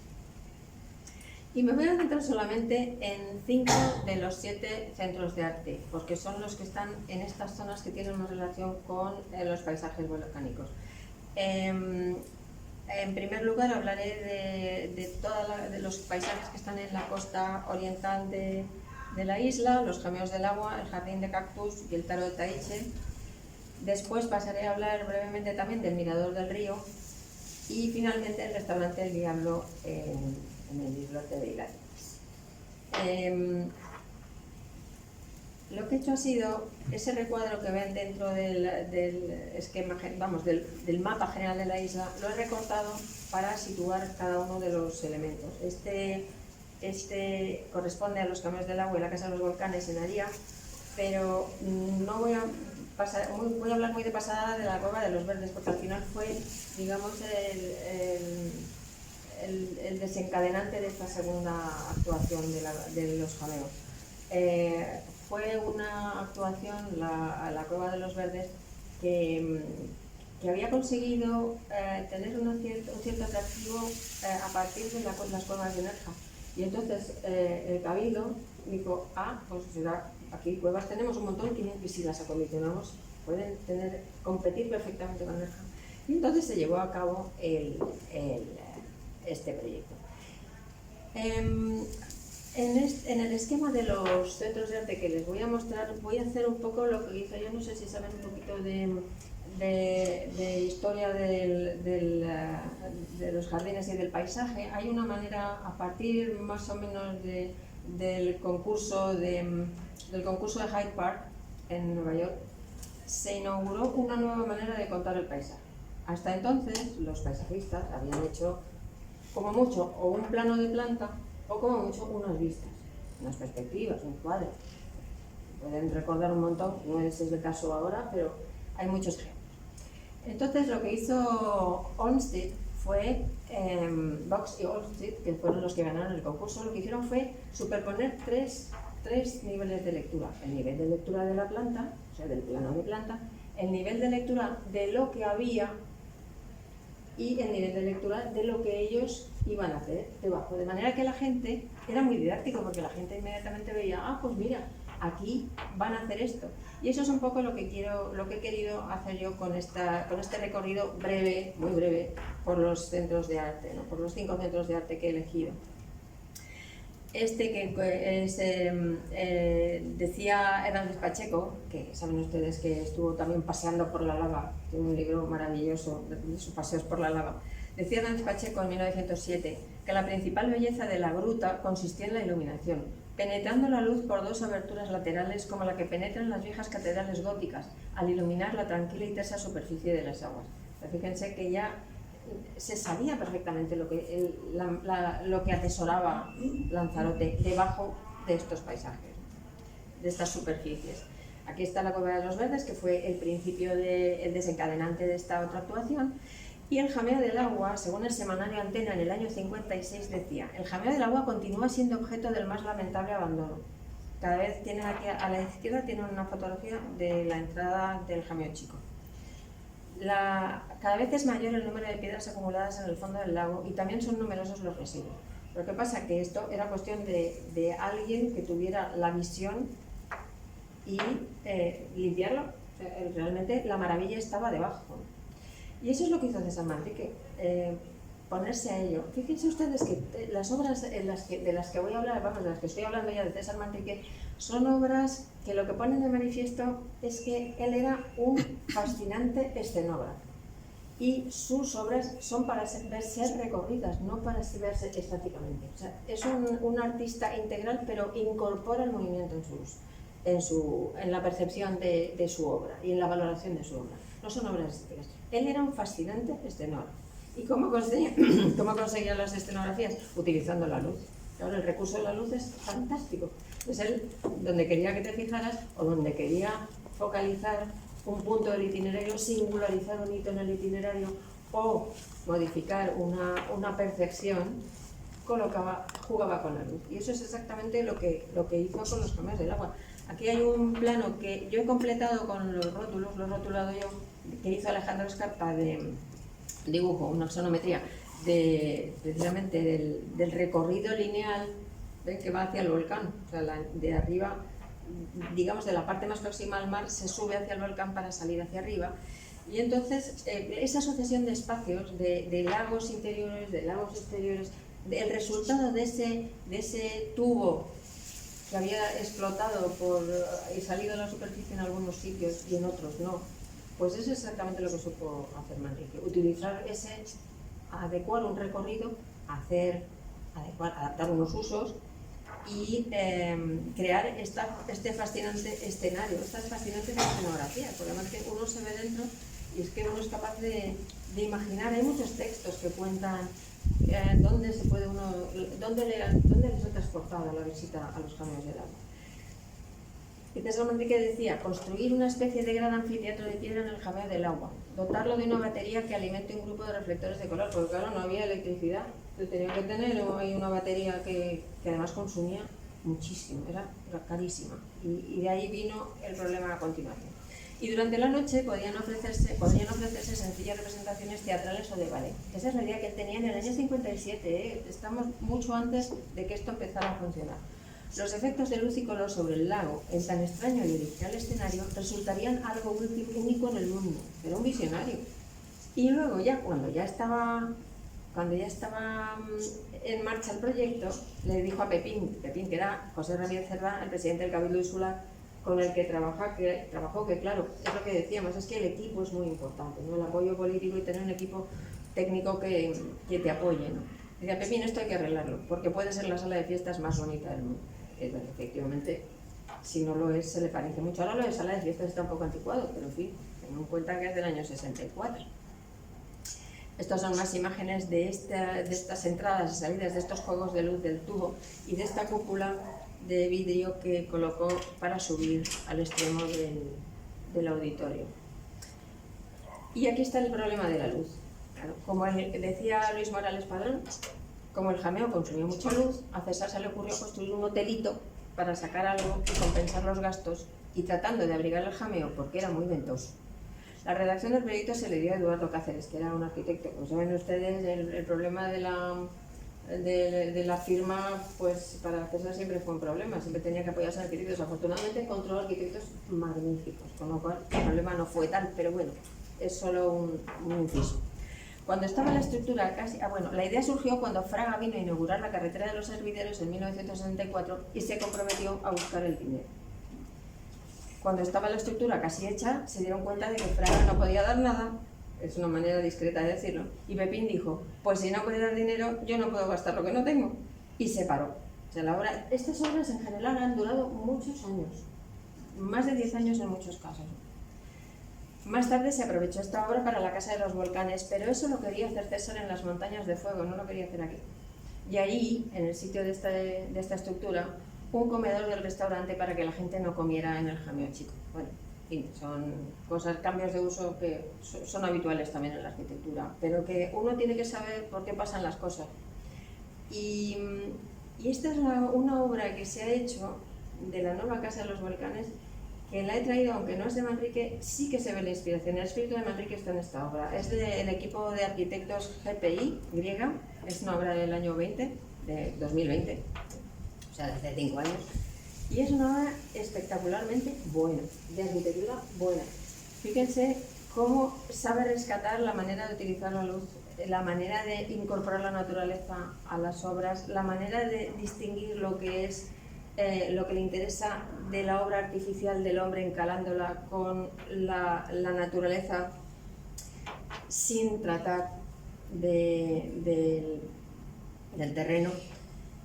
Y me voy a centrar solamente en 5 de los 7 centros de arte, porque son los que están en estas zonas que tienen una relación con los paisajes volcánicos. En primer lugar hablaré de los paisajes que están en la costa oriental de la isla, los Jameos del Agua, el Jardín de Cactus y el Taro de Taiche. Después pasaré a hablar brevemente también del Mirador del Río y finalmente el restaurante El Diablo en el islote de Hilario. Lo que he hecho ha sido ese recuadro que ven dentro del esquema, del mapa general de la isla, lo he recortado para situar cada uno de los elementos. Este corresponde a los Cameos del Agua y la Casa de los Volcanes en Aría, pero no voy a hablar muy de pasada de la Cueva de los Verdes, porque al final fue, digamos, el desencadenante de esta segunda actuación de los Jameos. Fue una actuación, la Cueva de los Verdes, que había conseguido tener un cierto atractivo a partir de las cuevas de Nerja. Y entonces el Cabildo dijo, pues aquí cuevas tenemos un montón que si las acondicionamos pueden competir perfectamente con Nerja. Y entonces se llevó a cabo este proyecto. En el esquema de los centros de arte que les voy a mostrar, voy a hacer un poco lo que hice yo. No sé si saben un poquito de historia de los jardines y del paisaje. Hay una manera, a partir más o menos del concurso de Hyde Park en Nueva York, se inauguró una nueva manera de contar el paisaje. Hasta entonces los paisajistas habían hecho como mucho o un plano de planta o como mucho unas vistas, unas perspectivas, un cuadro. Pueden recordar un montón, no es el caso ahora, pero hay muchos ejemplos. Entonces lo que hizo Olmsted fue, Box y Olmsted, que fueron los que ganaron el concurso, lo que hicieron fue superponer tres niveles de lectura. El nivel de lectura de la planta, o sea, del plano de planta, el nivel de lectura de lo que había y el nivel de lectura de lo que ellos iban a hacer debajo. De manera que la gente, era muy didáctico, porque la gente inmediatamente veía, pues mira, aquí van a hacer esto. Y eso es un poco lo que he querido hacer yo con este recorrido breve, muy breve, por los centros de arte, ¿no? Por los 5 centros de arte que he elegido. Decía Hernández Pacheco, que saben ustedes que estuvo también paseando por la lava, tiene un libro maravilloso de sus paseos por la lava. Decía Hernández Pacheco en 1907 que la principal belleza de la gruta consistía en la iluminación, penetrando la luz por 2 aberturas laterales como la que penetran las viejas catedrales góticas, al iluminar la tranquila y tersa superficie de las aguas. Pero fíjense que ya se sabía perfectamente lo que atesoraba Lanzarote debajo de estos paisajes, de estas superficies. Aquí está la Cueva de los Verdes, que fue el principio el desencadenante de esta otra actuación. Y el jameo del agua, según el semanario Antena en el año 56, decía: el jameo del agua continúa siendo objeto del más lamentable abandono. Cada vez tiene aquí a la izquierda tiene una fotografía de la entrada del jameo chico. Cada vez es mayor el número de piedras acumuladas en el fondo del lago y también son numerosos los residuos. Lo que pasa es que esto era cuestión de alguien que tuviera la visión y limpiarlo. Realmente la maravilla estaba debajo. Y eso es lo que hizo César Manrique, ponerse a ello. Fíjense ustedes que las obras de las que voy a hablar, vamos, de las que estoy hablando ya de César Manrique, son obras que lo que ponen de manifiesto es que él era un fascinante escenógrafo. Y sus obras son para ser recorridas, no para verse estáticamente. O sea, es un artista integral, pero incorpora el movimiento en la percepción de su obra y en la valoración de su obra. No son obras estéticas. Él era un fascinante escenógrafo. ¿Y cómo conseguía las escenografías? Utilizando la luz. Claro, el recurso de la luz es fantástico. Es él donde quería que te fijaras o donde quería focalizar un punto del itinerario, singularizar un hito en el itinerario o modificar una percepción, jugaba con la luz. Y eso es exactamente lo que hizo con los jameos del agua. Aquí hay un plano que yo he completado con los rótulos, lo he rotulado yo, que hizo Alejandro Escarpa de dibujo, una sonometría, precisamente del recorrido lineal que va hacia el volcán. O sea, de arriba, digamos de la parte más próxima al mar, se sube hacia el volcán para salir hacia arriba. Y entonces esa asociación de espacios, de lagos interiores, de lagos exteriores, el resultado de ese tubo que había explotado y salido a la superficie en algunos sitios y en otros no, pues eso es exactamente lo que supo hacer Manrique. Utilizar adecuar un recorrido, adaptar unos usos y crear este fascinante escenario, estas fascinantes escenografías, porque además que uno se ve dentro y es que uno es capaz de imaginar. Hay muchos textos que cuentan dónde les ha transportado la visita a los jameos del agua. Y César Manrique decía: construir una especie de gran anfiteatro de piedra en el jameo del agua, dotarlo de una batería que alimente un grupo de reflectores de color, porque claro, no había electricidad, tenía que tener una batería que además consumía muchísimo, era carísima, y de ahí vino el problema a continuación. Y durante la noche podrían ofrecerse sencillas representaciones teatrales o de ballet. Esa es la idea que él tenía en el año 57, estamos mucho antes de que esto empezara a funcionar. Los efectos de luz y color sobre el lago, en tan extraño y original escenario, resultarían algo único en el mundo. Era un visionario. Y luego ya, cuando ya estaba en marcha el proyecto, le dijo a Pepín, que era José Ramírez Cerdá, el presidente del Cabildo Insular, con el que trabajó, que claro, es lo que decíamos, es que el equipo es muy importante, ¿no? El apoyo político y tener un equipo técnico que te apoye, ¿no? Decía: Pepín, esto hay que arreglarlo, porque puede ser la sala de fiestas más bonita del mundo. Efectivamente, si no lo es, se le parece mucho. Ahora lo de sala de fiestas está un poco anticuado, pero en fin, tengan en cuenta que es del año 64. Estas son más imágenes de estas entradas y salidas, de estos juegos de luz del tubo y de esta cúpula de vidrio que colocó para subir al extremo del auditorio. Y aquí está el problema de la luz. Claro, como decía Luis Morales Padrón, como el jameo consumía mucha luz, a César se le ocurrió construir un hotelito para sacar algo y compensar los gastos, y tratando de abrigar el jameo porque era muy ventoso. La redacción del proyecto se le dio a Eduardo Cáceres, que era un arquitecto. Como saben ustedes, el problema de la firma, pues para César siempre fue un problema, siempre tenía que apoyarse en arquitectos. Afortunadamente encontró arquitectos magníficos, con lo cual el problema no fue tal, pero bueno, es solo un inciso. Cuando estaba la estructura casi... la idea surgió cuando Fraga vino a inaugurar la carretera de los Hervideros en 1964 y se comprometió a buscar el dinero. Cuando estaba la estructura casi hecha, se dieron cuenta de que Fraga no podía dar nada, es una manera discreta de decirlo, y Pepín dijo: pues si no puede dar dinero, yo no puedo gastar lo que no tengo. Y se paró. O sea, estas obras en general han durado muchos años, más de 10 años en muchos casos. Más tarde se aprovechó esta obra para la Casa de los Volcanes, pero eso lo quería hacer César en las Montañas de Fuego, no lo quería hacer aquí. Y ahí, en el sitio de esta estructura, un comedor del restaurante para que la gente no comiera en el jameo chico. Bueno, en fin, son cosas, cambios de uso que son habituales también en la arquitectura, pero que uno tiene que saber por qué pasan las cosas. Y esta es una obra que se ha hecho de la nueva Casa de los Volcanes, que la he traído, aunque no es de Manrique, sí que se ve la inspiración. El espíritu de Manrique está en esta obra. Es del equipo de arquitectos GPI, griega, es una obra del año 2020, o sea, de hace 5 años. Y es una obra espectacularmente buena, de arquitectura buena. Fíjense cómo sabe rescatar la manera de utilizar la luz, la manera de incorporar la naturaleza a las obras, la manera de distinguir lo que es lo que le interesa de la obra artificial del hombre, encalándola con la naturaleza sin tratar del terreno.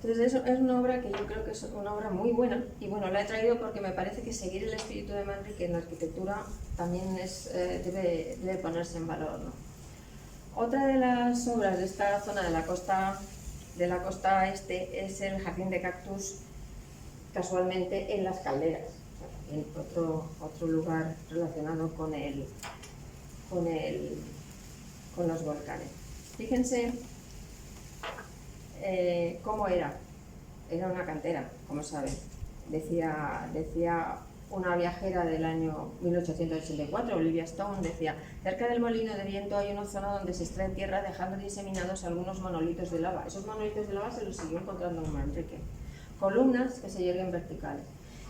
Entonces es una obra que yo creo que es una obra muy buena, y bueno, la he traído porque me parece que seguir el espíritu de Manrique en la arquitectura también debe ponerse en valor, ¿no? Otra de las obras de esta zona de la costa este es el Jardín de Cactus, casualmente en Las Calderas, en otro lugar relacionado con los volcanes. Fíjense cómo era una cantera, como saben. Decía una viajera del año 1884, Olivia Stone, decía: cerca del molino de viento hay una zona donde se extrae tierra dejando diseminados algunos monolitos de lava. Esos monolitos de lava se los siguió encontrando en Manrique. Columnas que se yerguen verticales.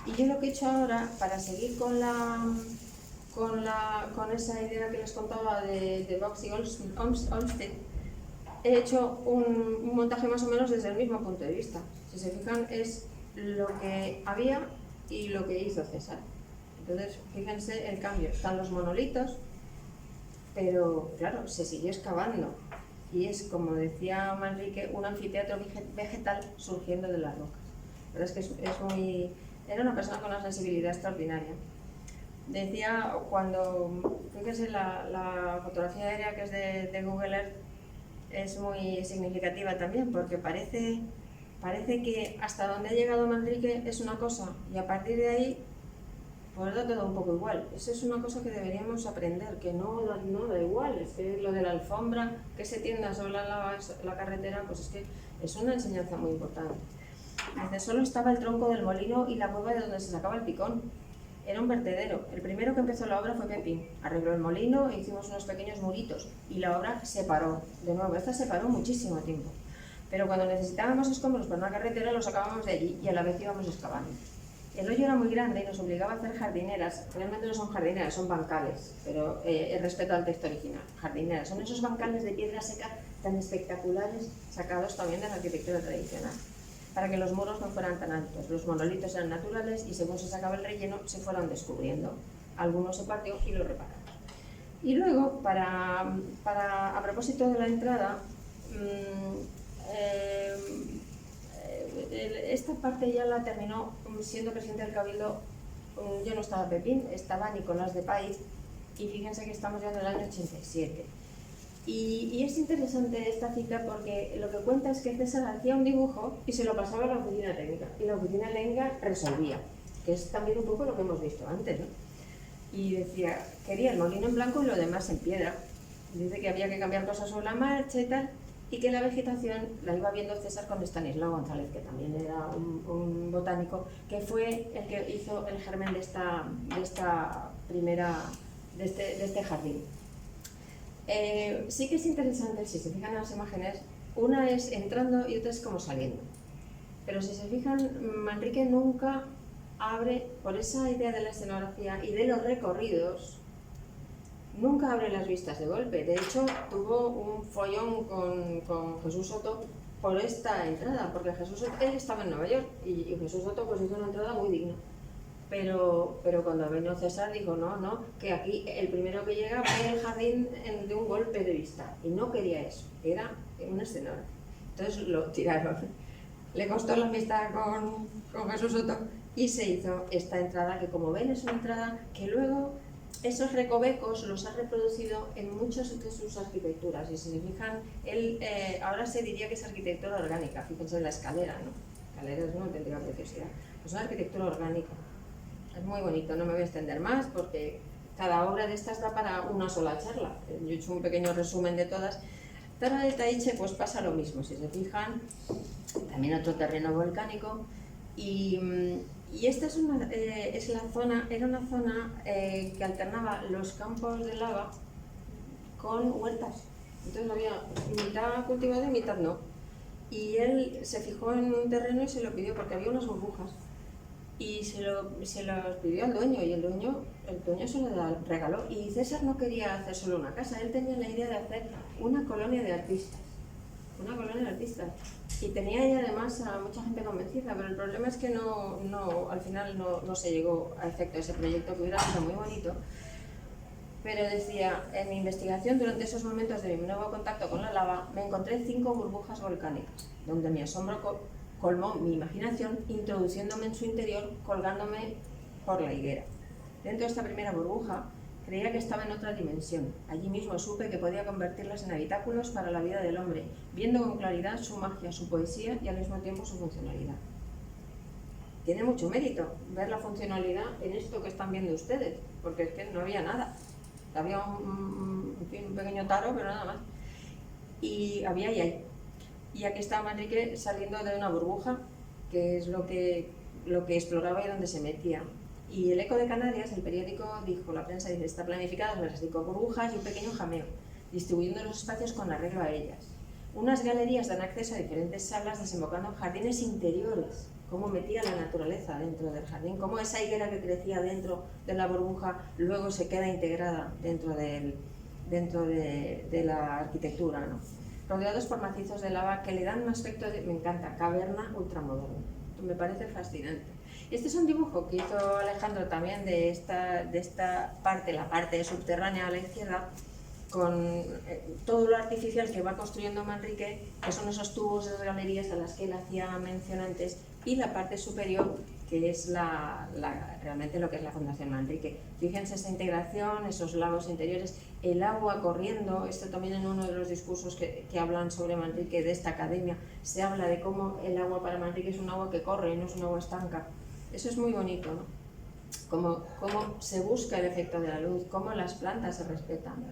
Y yo lo que he hecho ahora, para seguir con esa idea que les contaba de Box y Olmsted, he hecho un montaje más o menos desde el mismo punto de vista. Si se fijan, es lo que había y lo que hizo César. Entonces, fíjense el cambio. Están los monolitos, pero claro, se siguió excavando. Y es, como decía Manrique, un anfiteatro vegetal surgiendo de las rocas. La verdad es que era una persona con una sensibilidad extraordinaria. Decía, fíjense, la fotografía aérea que es de Google Earth es muy significativa también, porque parece que hasta donde ha llegado Manrique es una cosa, y a partir de ahí pues da todo un poco igual. Eso es una cosa que deberíamos aprender, que no da igual. Es que lo de la alfombra que se tienda sobre la carretera, pues es que es una enseñanza muy importante. Desde solo estaba el tronco del molino y la cueva de donde se sacaba el picón. Era un vertedero. El primero que empezó la obra fue Pepín. Arregló el molino e hicimos unos pequeños muritos. Y la obra se paró. De nuevo, esta se paró muchísimo tiempo. Pero cuando necesitábamos escombros para una carretera, los sacábamos de allí y a la vez íbamos excavando. El hoyo era muy grande y nos obligaba a hacer jardineras. Realmente no son jardineras, son bancales, pero respeto al texto original. Jardineras son esos bancales de piedra seca tan espectaculares, sacados también de la arquitectura tradicional, para que los muros no fueran tan altos. Los monolitos eran naturales y según se sacaba el relleno se fueron descubriendo. Algunos se partió y lo reparamos. Y luego, a propósito de la entrada, esta parte ya la terminó siendo presidente del Cabildo. Yo no estaba Pepín, estaba Nicolás de Paiz, y fíjense que estamos ya en el año 87. Y es interesante esta cita porque lo que cuenta es que César hacía un dibujo y se lo pasaba a la oficina técnica, y la oficina técnica resolvía, que es también un poco lo que hemos visto antes, ¿no? Y decía, quería el molino en blanco y lo demás en piedra. Dice que había que cambiar cosas sobre la marcha y tal, y que la vegetación la iba viendo César con Estanislao González, que también era un botánico, que fue el que hizo el germen de este jardín. Sí que es interesante, si se fijan en las imágenes, una es entrando y otra es como saliendo. Pero si se fijan, Manrique nunca abre, por esa idea de la escenografía y de los recorridos, nunca abre las vistas de golpe. De hecho, tuvo un follón con Jesús Soto por esta entrada, porque él estaba en Nueva York y Jesús Soto pues hizo una entrada muy digna. Pero cuando vino César dijo, no, que aquí el primero que llega ve el jardín de un golpe de vista. Y no quería eso, era una escenografía. Entonces lo tiraron. Le costó la amistad con Jesús Soto y se hizo esta entrada, que como ven es una entrada que luego esos recovecos los ha reproducido en muchas de sus arquitecturas. Y si se fijan, él ahora se diría que es arquitectura orgánica. Fíjense en la escalera, ¿no? La escalera es una auténtica preciosidad. Es una arquitectura orgánica. Es muy bonito, no me voy a extender más porque cada obra de estas da para una sola charla. Yo he hecho un pequeño resumen de todas. Tara de Taiche pues pasa lo mismo, si se fijan, también otro terreno volcánico. Y esta es la zona, era una zona que alternaba los campos de lava con huertas. Entonces había mitad cultivado y mitad no. Y él se fijó en un terreno y se lo pidió porque había unas burbujas. Y se los pidió al dueño y el dueño se lo regaló. Y César no quería hacer solo una casa, él tenía la idea de hacer una colonia de artistas. Una colonia de artistas. Y tenía ya además a mucha gente convencida, pero el problema es que al final no se llegó a efecto ese proyecto, que hubiera sido muy bonito. Pero decía, en mi investigación, durante esos momentos de mi nuevo contacto con la lava, me encontré 5 burbujas volcánicas, donde mi asombro colmó mi imaginación, introduciéndome en su interior, colgándome por la higuera. Dentro de esta primera burbuja, creía que estaba en otra dimensión. Allí mismo supe que podía convertirlas en habitáculos para la vida del hombre, viendo con claridad su magia, su poesía y al mismo tiempo su funcionalidad. Tiene mucho mérito ver la funcionalidad en esto que están viendo ustedes, porque es que no había nada. Había un pequeño taro, pero nada más. Y había y hay. Y aquí está Manrique saliendo de una burbuja, que es lo que exploraba y donde se metía. Y el Eco de Canarias, el periódico, dijo, la prensa dice, está planificada sobre las 5 burbujas y un pequeño jameo, distribuyendo los espacios con arreglo a ellas. Unas galerías dan acceso a diferentes salas desembocando en jardines interiores. Cómo metía la naturaleza dentro del jardín, cómo esa higuera que crecía dentro de la burbuja luego se queda integrada dentro de la arquitectura, ¿no? Rodeados por macizos de lava que le dan un aspecto de, me encanta, caverna ultramoderna. Me parece fascinante. Este es un dibujo que hizo Alejandro también de esta parte, la parte subterránea a la izquierda, con todo lo artificial que va construyendo Manrique, que son esos tubos, esas galerías a las que él hacía mención antes, y la parte superior, que es realmente lo que es la Fundación Manrique. Fíjense esa integración, esos lagos interiores, el agua corriendo. Esto también en uno de los discursos que hablan sobre Manrique de esta academia, se habla de cómo el agua para Manrique es un agua que corre, no es un agua estanca. Eso es muy bonito, ¿no? Cómo se busca el efecto de la luz, cómo las plantas se respetan.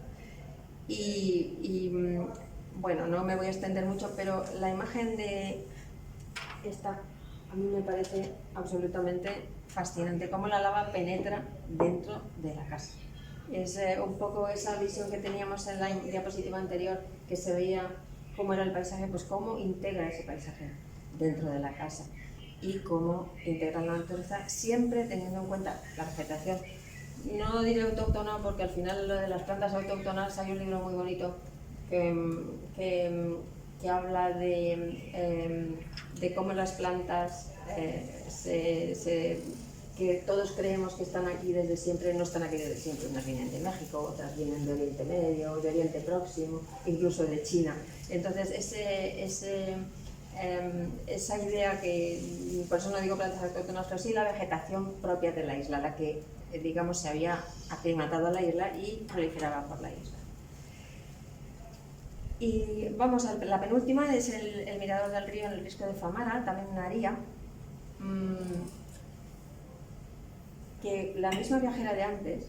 Y bueno, no me voy a extender mucho, pero la imagen de esta a mí me parece absolutamente fascinante, cómo la lava penetra dentro de la casa. Es un poco esa visión que teníamos en la diapositiva anterior, que se veía cómo era el paisaje, pues cómo integra ese paisaje dentro de la casa y cómo integra la naturaleza, siempre teniendo en cuenta la vegetación. No diré autóctona porque al final lo de las plantas autóctonas, hay un libro muy bonito que habla de cómo las plantas que todos creemos que están aquí desde siempre, no están aquí desde siempre. Unas vienen de México, otras vienen de Oriente Medio, de Oriente Próximo, incluso de China. Entonces esa idea que, por eso no digo plantas autóctonas, pero sí la vegetación propia de la isla, la que digamos se había aclimatado a la isla y proliferaba por la isla. Y vamos a la penúltima, es el mirador del río en el risco de Famara, también una haría, que la misma viajera de antes,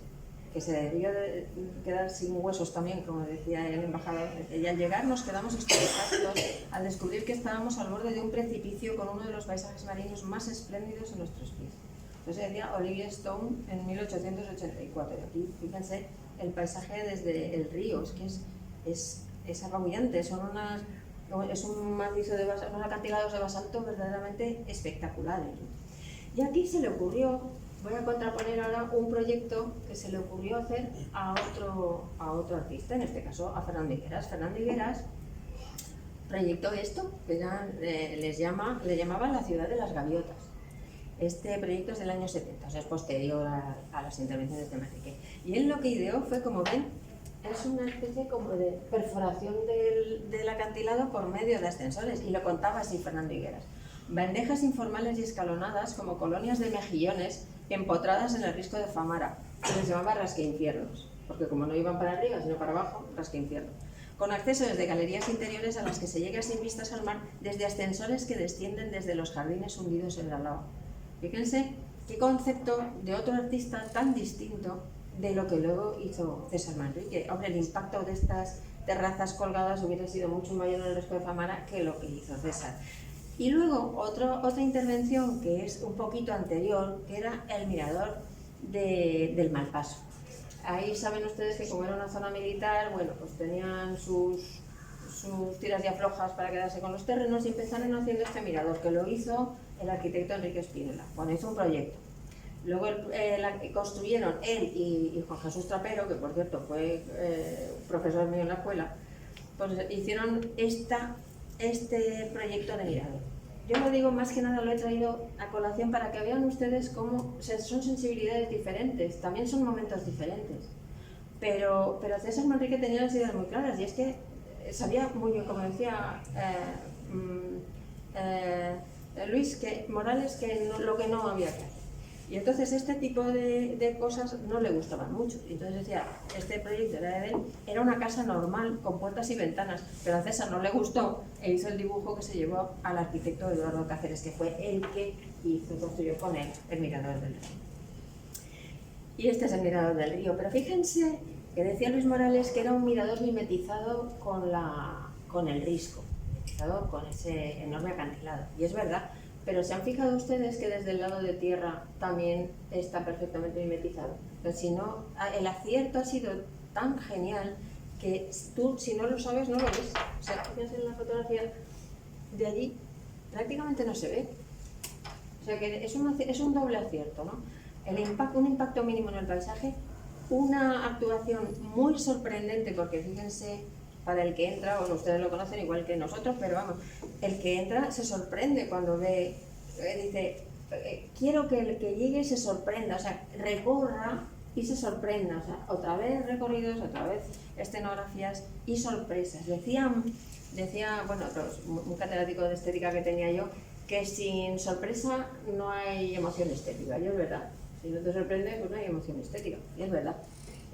que se debió de quedar sin huesos también, como decía el embajador, y al llegar nos quedamos estupefactos al descubrir que estábamos al borde de un precipicio con uno de los paisajes marinos más espléndidos a nuestros pies. Entonces decía Olivier Stone en 1884, y aquí fíjense el paisaje desde el río, es que es apabullante, es un macizo de basalto, unos acantilados de basalto verdaderamente espectaculares. Y aquí se le ocurrió, voy a contraponer ahora un proyecto que se le ocurrió hacer a otro artista, en este caso a Fernando Higueras. Fernando Higueras proyectó esto, que le llamaba la ciudad de las gaviotas. Este proyecto es del año 70, o sea, es posterior a las intervenciones de Manrique. Y él lo que ideó fue, como ven, es una especie como de perforación del acantilado por medio de ascensores, y lo contaba así Fernando Higueras. Bandejas informales y escalonadas como colonias de mejillones empotradas en el risco de Famara, Entonces se llamaba Rasqueinfiernos, porque como no iban para arriba, sino para abajo, Rasqueinfiernos. Con acceso desde galerías interiores a las que se llega sin vistas al mar, desde ascensores que descienden desde los jardines hundidos en la lava. Fíjense qué concepto de otro artista tan distinto de lo que luego hizo César Manrique. Hombre, el impacto de estas terrazas colgadas hubiera sido mucho mayor en el resto de Famara que lo que hizo César. Y luego otra intervención que es un poquito anterior, que era el mirador del Malpaso. Ahí saben ustedes que como era una zona militar, bueno, pues tenían sus tiras y aflojas para quedarse con los terrenos y empezaron haciendo este mirador, que lo hizo el arquitecto Enrique Espínola. Bueno, hizo un proyecto. Luego construyeron él y Juan Jesús Trapero, que por cierto fue profesor mío en la escuela, pues hicieron este proyecto de mirador. Yo lo digo, más que nada lo he traído a colación para que vean ustedes cómo son sensibilidades diferentes, también son momentos diferentes. Pero César Manrique tenía las ideas muy claras y es que sabía muy bien, como decía Luis Morales, que lo que no había que hacer. Y entonces este tipo de cosas no le gustaban mucho. Y entonces decía, este proyecto era una casa normal con puertas y ventanas, pero a César no le gustó e hizo el dibujo que se llevó al arquitecto Eduardo Cáceres, que fue el que construyó con él el Mirador del Río. Y este es el Mirador del Río, pero fíjense que decía Luis Morales que era un mirador mimetizado con el Risco, mimetizado con ese enorme acantilado. Y es verdad. Pero ¿se han fijado ustedes que desde el lado de tierra también está perfectamente mimetizado? Pero si no, el acierto ha sido tan genial que tú, si no lo sabes, no lo ves. O sea, fíjense en la fotografía de allí, prácticamente no se ve. O sea que es un doble acierto, ¿no? Un impacto mínimo en el paisaje, una actuación muy sorprendente, porque fíjense, para el que entra, bueno, ustedes lo conocen igual que nosotros, pero vamos, el que entra se sorprende cuando ve, dice, quiero que el que llegue se sorprenda, o sea, recorra y se sorprenda, o sea, otra vez recorridos, otra vez escenografías y sorpresas. Decía bueno, un catedrático de estética que tenía yo, que sin sorpresa no hay emoción estética, y es verdad, si no te sorprende, pues no hay emoción estética, y es verdad.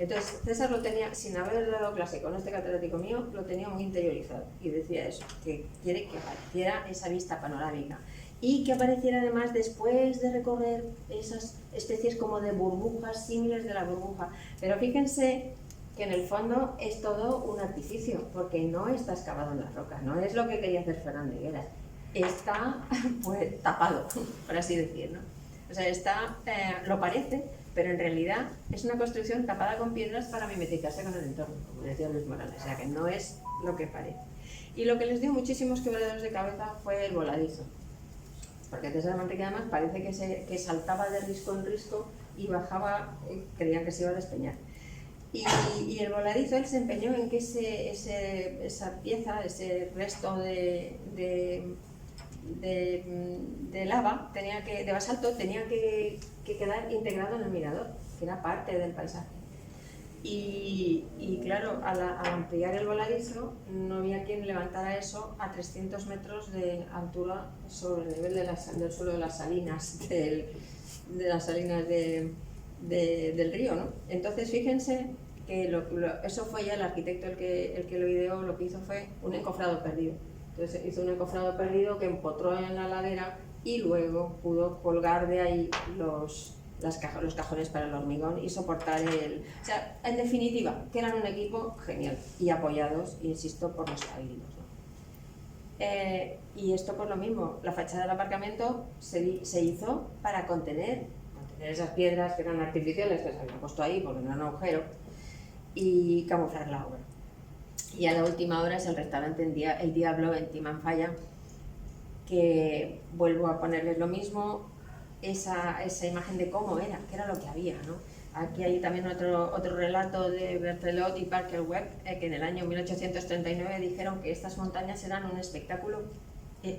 Entonces César lo tenía, sin haber dado clase con este catedrático mío, lo tenía muy interiorizado y decía eso, que quiere que apareciera esa vista panorámica y que apareciera además después de recorrer esas especies como de burbujas, símiles de la burbuja. Pero fíjense que en el fondo es todo un artificio, porque no está excavado en las rocas, no es lo que quería hacer Ferran de Higueras, está pues tapado, por así decir, ¿no? O sea, lo parece, pero en realidad es una construcción tapada con piedras para mimetizarse con el entorno, como decía Luis Morales, o sea que no es lo que parece. Y lo que les dio muchísimos quebraderos de cabeza fue el voladizo, porque César Manrique además parece que saltaba de risco en risco y bajaba, creían que se iba a despeñar. Y el voladizo, él se empeñó en que esa pieza, ese resto de lava, de basalto, tenía que quedar integrado en el mirador, que era parte del paisaje. Y claro, al ampliar el voladizo, no había quien levantara eso a 300 metros de altura sobre el nivel del suelo de las salinas, del río, ¿no? Entonces, fíjense que eso fue ya el arquitecto el que lo ideó, lo que hizo fue un encofrado perdido. Entonces hizo un encofrado perdido que empotró en la ladera y luego pudo colgar de ahí los cajones para el hormigón y soportar O sea, en definitiva, que eran un equipo genial y apoyados, insisto, por los cabildos, ¿no? Y esto por lo mismo, la fachada del aparcamiento se hizo para contener esas piedras que eran artificiales, que se habían puesto ahí porque no era un agujero, y camuflar la obra. Y a la última hora es el restaurante El Diablo en Timanfaya, que vuelvo a ponerles lo mismo, esa imagen de cómo era, qué era lo que había, ¿no? Aquí hay también otro relato de Berthelot y Parker Webb, que en el año 1839 dijeron que estas montañas eran un espectáculo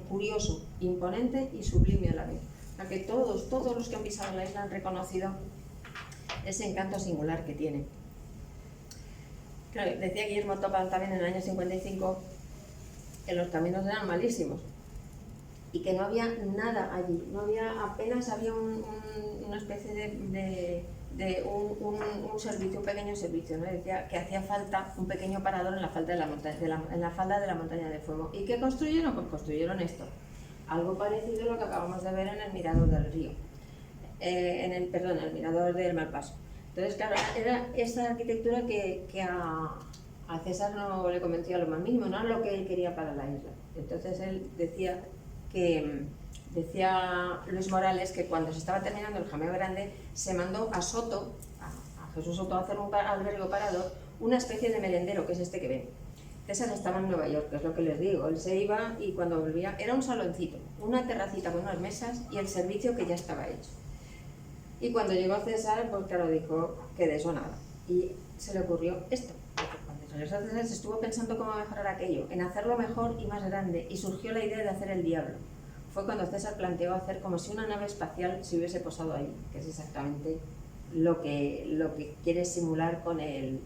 curioso, imponente y sublime a la vez. O sea que todos los que han pisado la isla han reconocido ese encanto singular que tiene. Claro, decía Guillermo Topan también en el año 55 que los caminos eran malísimos. y que no había nada allí, no había, apenas había una especie de un servicio, un pequeño servicio, ¿no? Decía que hacía falta un pequeño parador en la falda de la montaña, en la falda de la montaña de fuego. ¿Y qué construyeron? Pues construyeron esto, algo parecido a lo que acabamos de ver en el mirador del río, en el mirador del Malpaso. Entonces, claro, era esa arquitectura que a César no le convencía lo más mínimo, no era lo que él quería para la isla. Entonces él decía Luis Morales que cuando se estaba terminando el Jameo Grande se mandó a Soto, a Jesús Soto, a hacer un albergue parador, una especie de merendero, que es este que ven. César estaba en Nueva York, que es lo que les digo, él se iba y cuando volvía era un saloncito, una terracita con unas mesas y el servicio que ya estaba hecho. Y cuando llegó César, pues claro, dijo que de eso nada. Y se le ocurrió esto. Cuando regresó César se estuvo pensando cómo mejorar aquello, en hacerlo mejor y más grande, y surgió la idea de hacer el Diablo. Fue cuando César planteó hacer como si una nave espacial se hubiese posado ahí, que es exactamente lo que quiere simular con el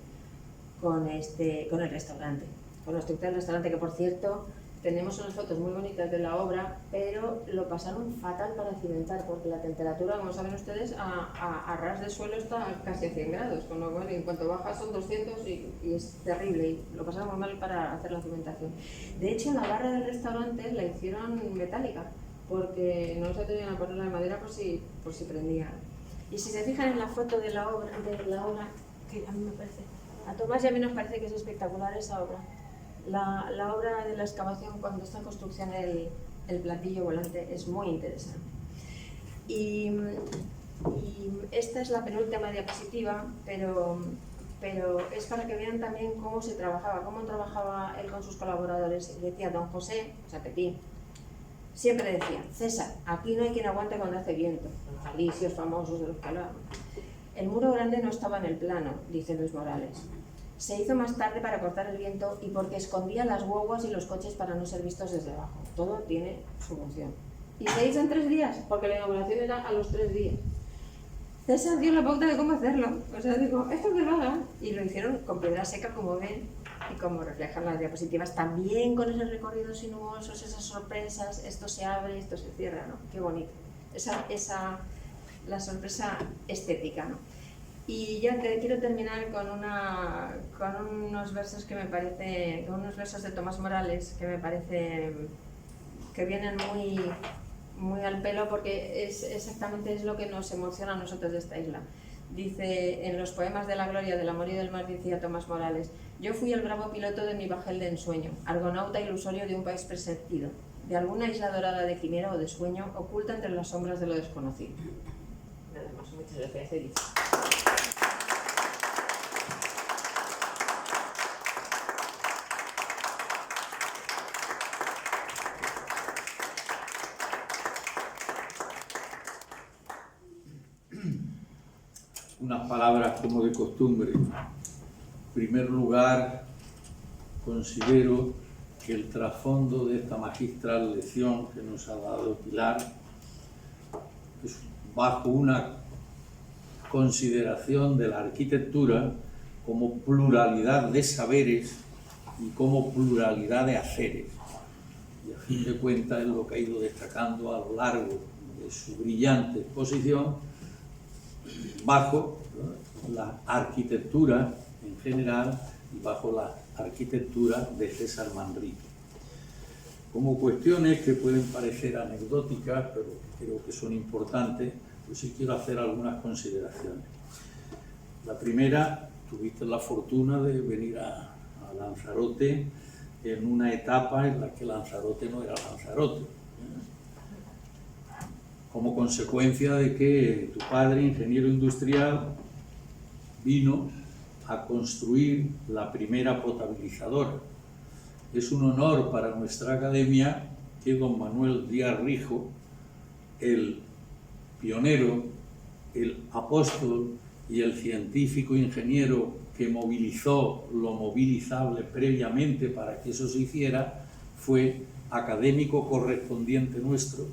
restaurante. Con la estructura del restaurante, que por cierto, tenemos unas fotos muy bonitas de la obra, pero lo pasaron fatal para cimentar, porque la temperatura, como saben ustedes, a ras de suelo está casi a 100 grados, con lo cual en cuanto baja son 200 y es terrible, y lo pasaron muy mal para hacer la cimentación. De hecho, la barra del restaurante la hicieron metálica, porque no se tenían a ponerla de madera por si prendía. Y si se fijan en la foto de la obra, que a mí me parece, a Tomás y a mí nos parece que es espectacular esa obra. La obra de la excavación, cuando está en construcción el platillo volante, es muy interesante. Y esta es la penúltima diapositiva, pero es para que vean también cómo trabajaba él con sus colaboradores. Decía don José, o sea, Pepín, siempre decía: César, aquí no hay quien aguante cuando hace viento. Los alisios famosos de los que hablaban. El muro grande no estaba en el plano, dice Luis Morales. Se hizo más tarde para cortar el viento y porque escondía las guaguas y los coches para no ser vistos desde abajo. Todo tiene su función. Y se hizo en 3 días, porque la inauguración era a los 3 días. César dio la pauta de cómo hacerlo. O sea, dijo, esto que lo hagan. Y lo hicieron con piedra seca, como ven, y como reflejan las diapositivas. También con esos recorridos sinuosos, esas sorpresas, esto se abre, esto se cierra, ¿no? Qué bonito. La sorpresa estética, ¿no? Y ya quiero terminar con unos versos que me parece, con unos versos de Tomás Morales que me parece que vienen muy al pelo, porque exactamente es lo que nos emociona a nosotros de esta isla. Dice, en los poemas de la gloria, del amor y del mar, decía Tomás Morales: yo fui el bravo piloto de mi bajel de ensueño, argonauta ilusorio de un país presentido, de alguna isla dorada de quimera o de sueño, oculta entre las sombras de lo desconocido. Nada más, muchas gracias, Edith. Unas palabras como de costumbre. En primer lugar, considero que el trasfondo de esta magistral lección que nos ha dado Pilar es bajo una consideración de la arquitectura como pluralidad de saberes y como pluralidad de haceres. Y a fin de cuentas es lo que ha ido destacando a lo largo de su brillante exposición, bajo la arquitectura en general y bajo la arquitectura de César Manrique. Como cuestiones que pueden parecer anecdóticas, pero creo que son importantes, pues sí quiero hacer algunas consideraciones. La primera, tuviste la fortuna de venir a Lanzarote en una etapa en la que Lanzarote no era Lanzarote, como consecuencia de que tu padre, ingeniero industrial, vino a construir la primera potabilizadora. Es un honor para nuestra academia que don Manuel Díaz Rijo, el pionero, el apóstol y el científico ingeniero que movilizó lo movilizable previamente para que eso se hiciera, fue académico correspondiente nuestro,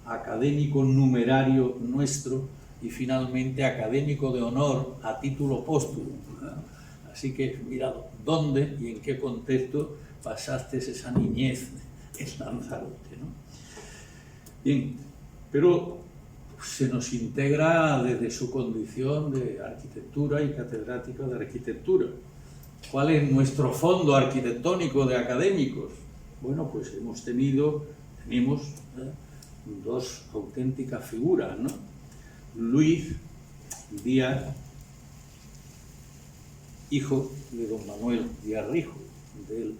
académico numerario nuestro y finalmente académico de honor a título póstumo. Así que mirad dónde y en qué contexto pasaste esa niñez en Lanzarote, ¿no? Bien, pero se nos integra desde su condición de arquitectura y catedrático de arquitectura. ¿Cuál es nuestro fondo arquitectónico de académicos? Bueno, pues tenemos dos auténticas figuras, ¿no? Luis Díaz, hijo de don Manuel Díaz Rijo, del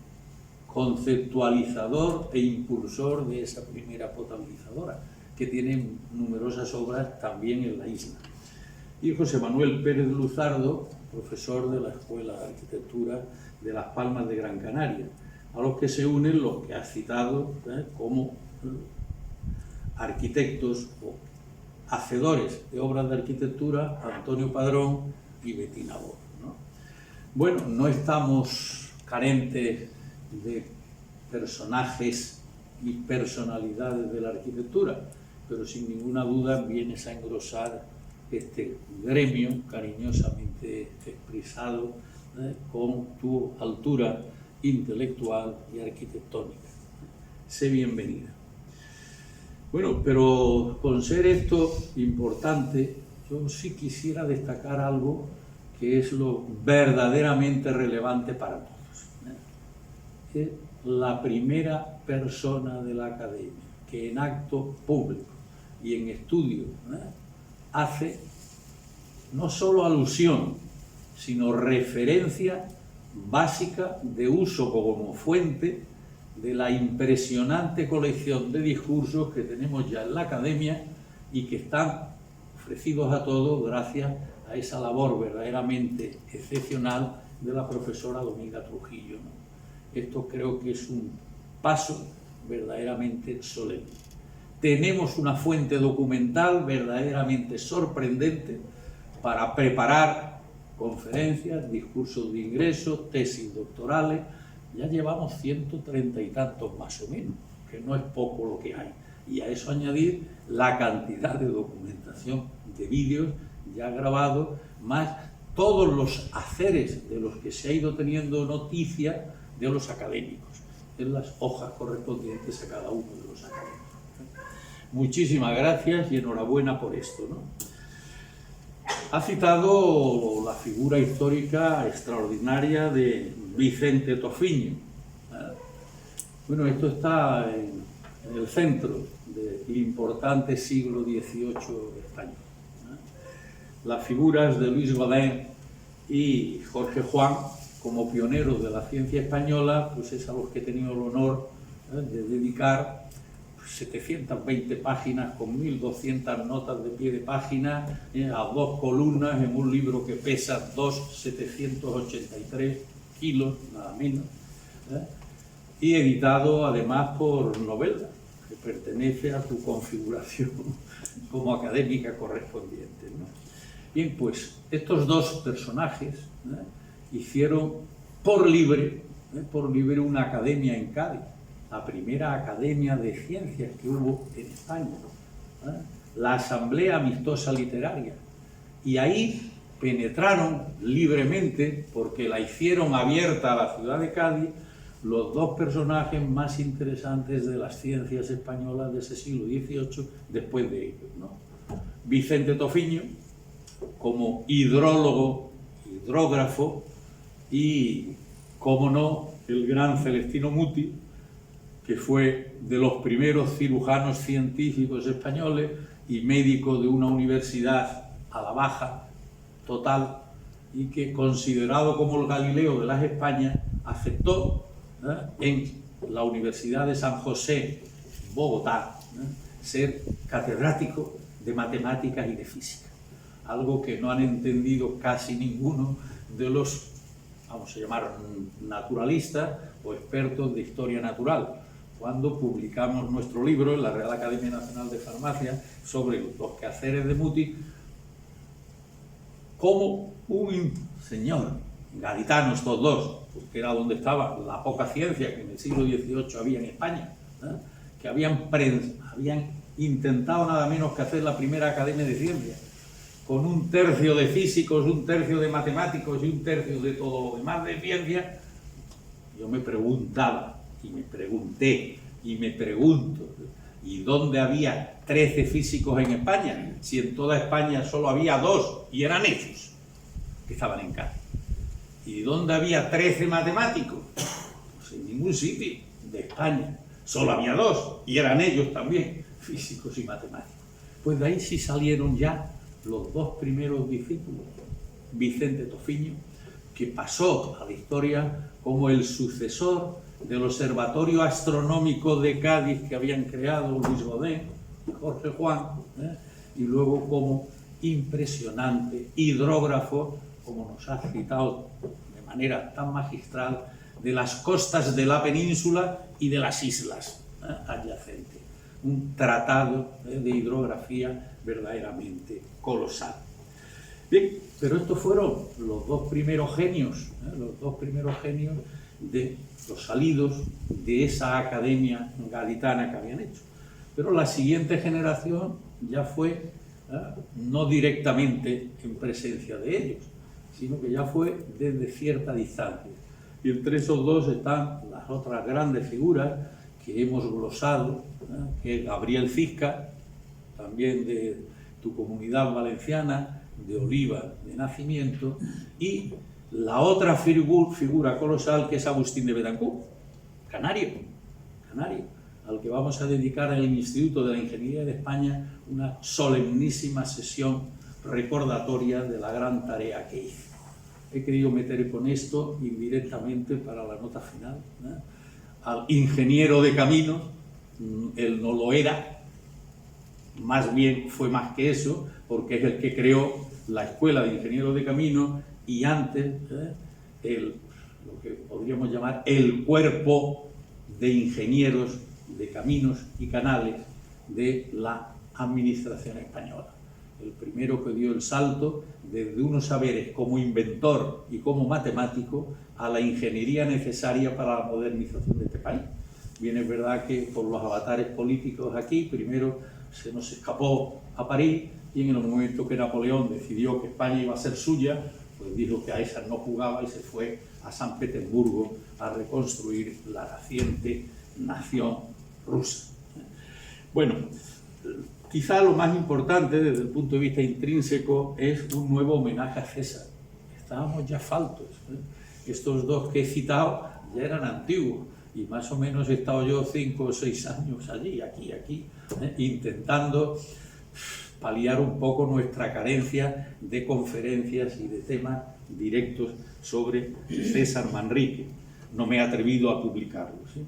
conceptualizador e impulsor de esa primera potabilizadora, que tiene numerosas obras también en la isla. Y José Manuel Pérez Luzardo, profesor de la Escuela de Arquitectura de Las Palmas de Gran Canaria, a los que se unen los que ha citado como arquitectos o hacedores de obras de arquitectura, Antonio Padrón y Bettina Bor, ¿no? Bueno, no estamos carentes de personajes y personalidades de la arquitectura, pero sin ninguna duda vienes a engrosar este gremio cariñosamente expresado con tu altura intelectual y arquitectónica. Sé bienvenida. Bueno, pero con ser esto importante, yo sí quisiera destacar algo que es lo verdaderamente relevante para todos. Es la primera persona de la academia que en acto público y en estudio hace no solo alusión, sino referencia básica de uso como fuente de la impresionante colección de discursos que tenemos ya en la academia y que están ofrecidos a todos gracias a esa labor verdaderamente excepcional de la profesora Dominga Trujillo, ¿no? Esto creo que es un paso verdaderamente solemne. Tenemos una fuente documental verdaderamente sorprendente para preparar conferencias, discursos de ingreso, tesis doctorales. Ya llevamos 130 y tantos más o menos, que no es poco lo que hay. Y a eso añadir la cantidad de documentación de vídeos ya grabados, más todos los haceres de los que se ha ido teniendo noticia de los académicos, en las hojas correspondientes a cada uno de los académicos. Muchísimas gracias y enhorabuena por esto, ¿no? Ha citado la figura histórica extraordinaria de Vicente Tofiño. Bueno, esto está en el centro del importante siglo XVIII español. Las figuras de Luis Godin y Jorge Juan, como pioneros de la ciencia española, pues es a los que he tenido el honor de dedicar 720 páginas con 1200 notas de pie de página a 2 columnas en un libro que pesa 2.783 kilos, nada menos, y editado además por Novelda, que pertenece a tu configuración como académica correspondiente, ¿no? Bien, pues estos dos personajes hicieron por libre una academia en Cádiz, la primera academia de ciencias que hubo en España, la Asamblea Amistosa Literaria, y ahí penetraron libremente, porque la hicieron abierta a la ciudad de Cádiz, los dos personajes más interesantes de las ciencias españolas de ese siglo XVIII después de ellos, ¿no? Vicente Tofiño, como hidrólogo, hidrógrafo, y, como no, el gran Celestino Muti, que fue de los primeros cirujanos científicos españoles y médico de una universidad a la baja total, y que, considerado como el Galileo de las Españas, aceptó en la Universidad de San José, Bogotá, ser catedrático de matemáticas y de física, algo que no han entendido casi ninguno de los, vamos a llamar, naturalistas o expertos de historia natural, cuando publicamos nuestro libro en la Real Academia Nacional de Farmacia sobre los quehaceres de Muti, como un señor, gaditanos estos dos, porque era donde estaba la poca ciencia que en el siglo XVIII había en España, que habían intentado nada menos que hacer la primera academia de ciencias, con 1/3 de físicos, 1/3 de matemáticos y 1/3 de todo lo demás de ciencia. Yo me preguntaba, y me pregunté, y me pregunto, ¿Y dónde había 13 físicos en España? Si en toda España solo había 2, y eran ellos que estaban en Cádiz. ¿Y dónde había 13 matemáticos? Pues en ningún sitio de España. Solo había 2, y eran ellos también, físicos y matemáticos. Pues de ahí sí salieron ya los 2 primeros discípulos. Vicente Tofiño, que pasó a la historia como el sucesor del Observatorio Astronómico de Cádiz que habían creado Luis Godén y Jorge Juan, y luego como impresionante hidrógrafo, como nos ha citado de manera tan magistral, de las costas de la península y de las islas adyacentes. Un tratado de hidrografía verdaderamente colosal. Bien, pero estos fueron los 2 primeros genios, de los salidos de esa academia gaditana que habían hecho. Pero la siguiente generación ya fue no directamente en presencia de ellos, sino que ya fue desde cierta distancia. Y entre esos 2 están las otras grandes figuras que hemos glosado, que es Gabriel Cisca, también de tu comunidad valenciana, de Oliva de nacimiento, y la otra figura colosal que es Agustín de Betancourt, canario, al que vamos a dedicar en el Instituto de la Ingeniería de España una solemnísima sesión recordatoria de la gran tarea que hizo. He querido meter con esto indirectamente para la nota final al ingeniero de caminos. Él no lo era, más bien fue más que eso, porque es el que creó la Escuela de Ingenieros de Caminos y antes lo que podríamos llamar el cuerpo de ingenieros de caminos y canales de la administración española. El primero que dio el salto desde unos saberes como inventor y como matemático a la ingeniería necesaria para la modernización de este país. Bien, es verdad que por los avatares políticos aquí, primero se nos escapó a París, y en el momento que Napoleón decidió que España iba a ser suya, pues dijo que a esas no jugaba y se fue a San Petersburgo a reconstruir la naciente nación rusa. Bueno, quizá lo más importante desde el punto de vista intrínseco es un nuevo homenaje a César. Estábamos ya faltos. Estos 2 que he citado ya eran antiguos y más o menos he estado yo 5 o 6 años allí, aquí, intentando paliar un poco nuestra carencia de conferencias y de temas directos sobre César Manrique. No me he atrevido a publicarlo, ¿sí?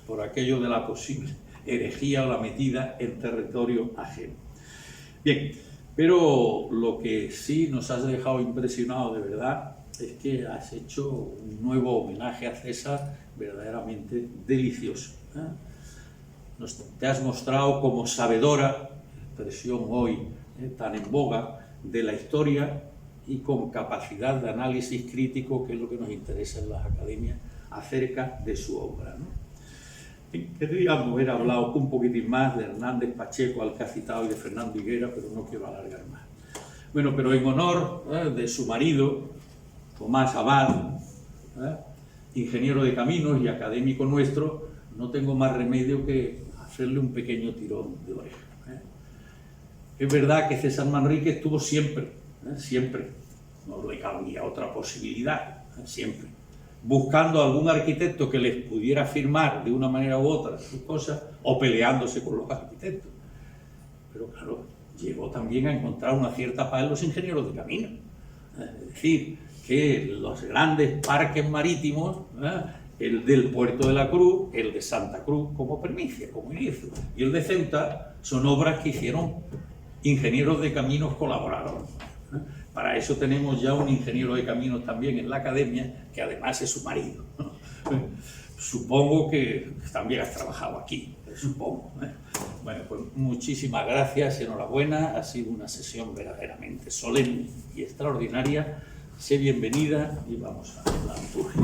Por aquello de la posible herejía o la metida en territorio ajeno. Bien, pero lo que sí nos has dejado impresionado de verdad es que has hecho un nuevo homenaje a César verdaderamente delicioso. Te has mostrado como sabedora, expresión hoy tan en boga, de la historia y con capacidad de análisis crítico, que es lo que nos interesa en las academias, acerca de su obra, ¿no? Querríamos haber hablado un poquitín más de Hernández Pacheco, al que ha citado, y de Fernando Higuera, pero no quiero alargar más. Bueno, pero en honor de su marido, Tomás Abad, ingeniero de caminos y académico nuestro, no tengo más remedio que hacerle un pequeño tirón de oreja. Es verdad que César Manrique estuvo siempre, no le cabía otra posibilidad, siempre, buscando algún arquitecto que les pudiera firmar de una manera u otra sus cosas, o peleándose con los arquitectos. Pero claro, llegó también a encontrar una cierta paz en los ingenieros de caminos. Es decir, que los grandes parques marítimos, el del Puerto de la Cruz, el de Santa Cruz como primicia, como inicio, y el de Ceuta, son obras que hicieron ingenieros de caminos colaboradores. Para eso tenemos ya un ingeniero de caminos también en la academia, que además es su marido. Supongo que también has trabajado aquí, supongo. Bueno, pues muchísimas gracias, enhorabuena, ha sido una sesión verdaderamente solemne y extraordinaria. Sé bienvenida y vamos a la liturgia.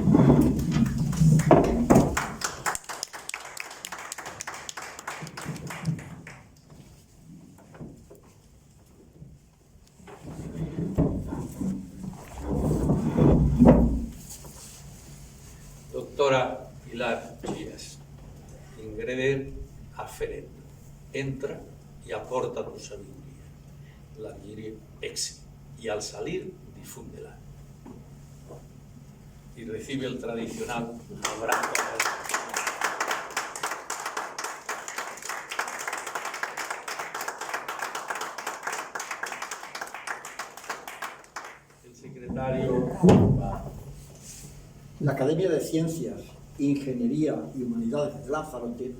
Doctora Pilar Chías, Ingreder Aferent. entra y aporta tu sabiduría. La diré exi. Y al salir, difúndela. Y recibe el tradicional abrazo. El secretario. La Academia de Ciencias, Ingeniería y Humanidades de Lanzarote,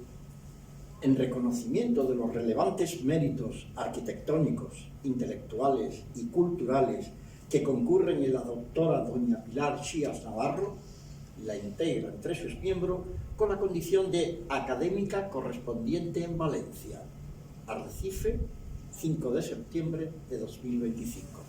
en reconocimiento de los relevantes méritos arquitectónicos, intelectuales y culturales que concurren en la doctora doña Pilar Chías Navarro, la integra entre sus miembros con la condición de académica correspondiente en Valencia. Arrecife, 5 de septiembre de 2025.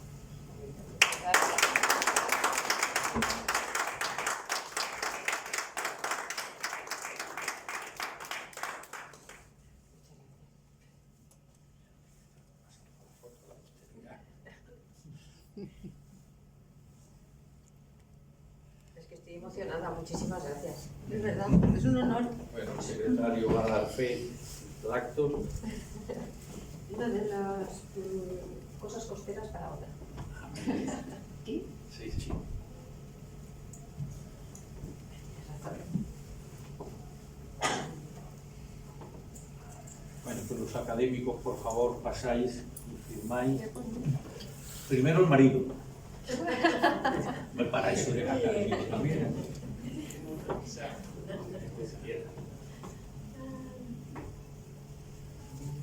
Es que estoy emocionada, muchísimas gracias. Es verdad, es un honor. Bueno, el secretario va a dar fe del acto. Una de las cosas costeras para otra. ¿Aquí? Sí, sí. Bueno, pues los académicos, por favor, pasáis y firmáis. Primero el marido. Para eso eres académico también.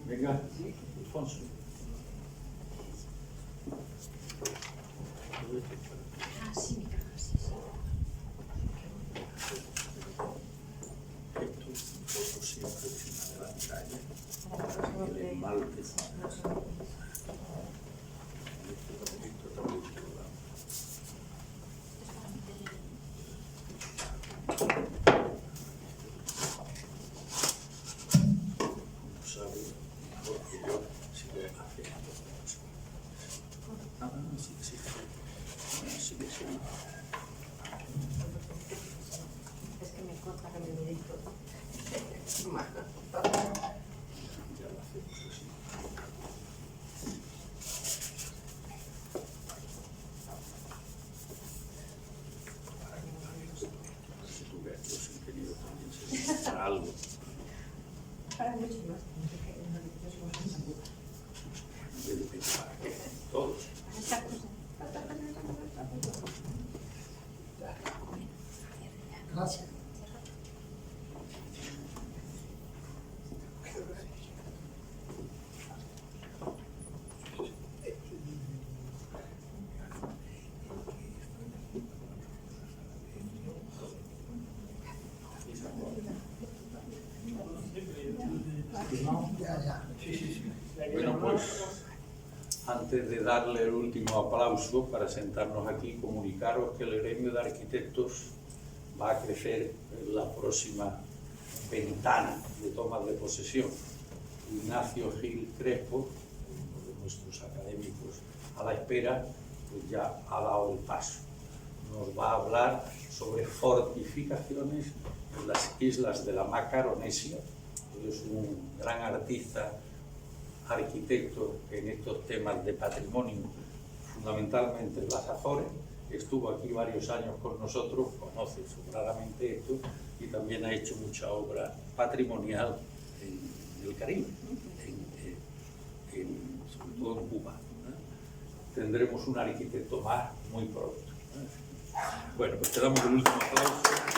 Venga, Alfonso. Ah, sí, mi caja, sí, sí. Esto, un poco siempre encima de la pantalla. El esmalte. Es que me corta que me medito. Algo. Para mucho más. Todos. Gracias. Bueno, pues antes de darle el último aplauso para sentarnos aquí, comunicaros que el gremio de arquitectos va a crecer en la próxima ventana de tomas de posesión. Ignacio Gil Crespo, uno de nuestros académicos a la espera, pues ya ha dado el paso. Nos va a hablar sobre fortificaciones en las islas de la Macaronesia. Es un gran artista, arquitecto en estos temas de patrimonio, fundamentalmente en las Azores. Estuvo aquí varios años con nosotros, conoce sobradamente esto y también ha hecho mucha obra patrimonial en el Caribe, sobre todo en Cuba. Tendremos un arquitecto más muy pronto. Bueno, pues te damos el último aplauso.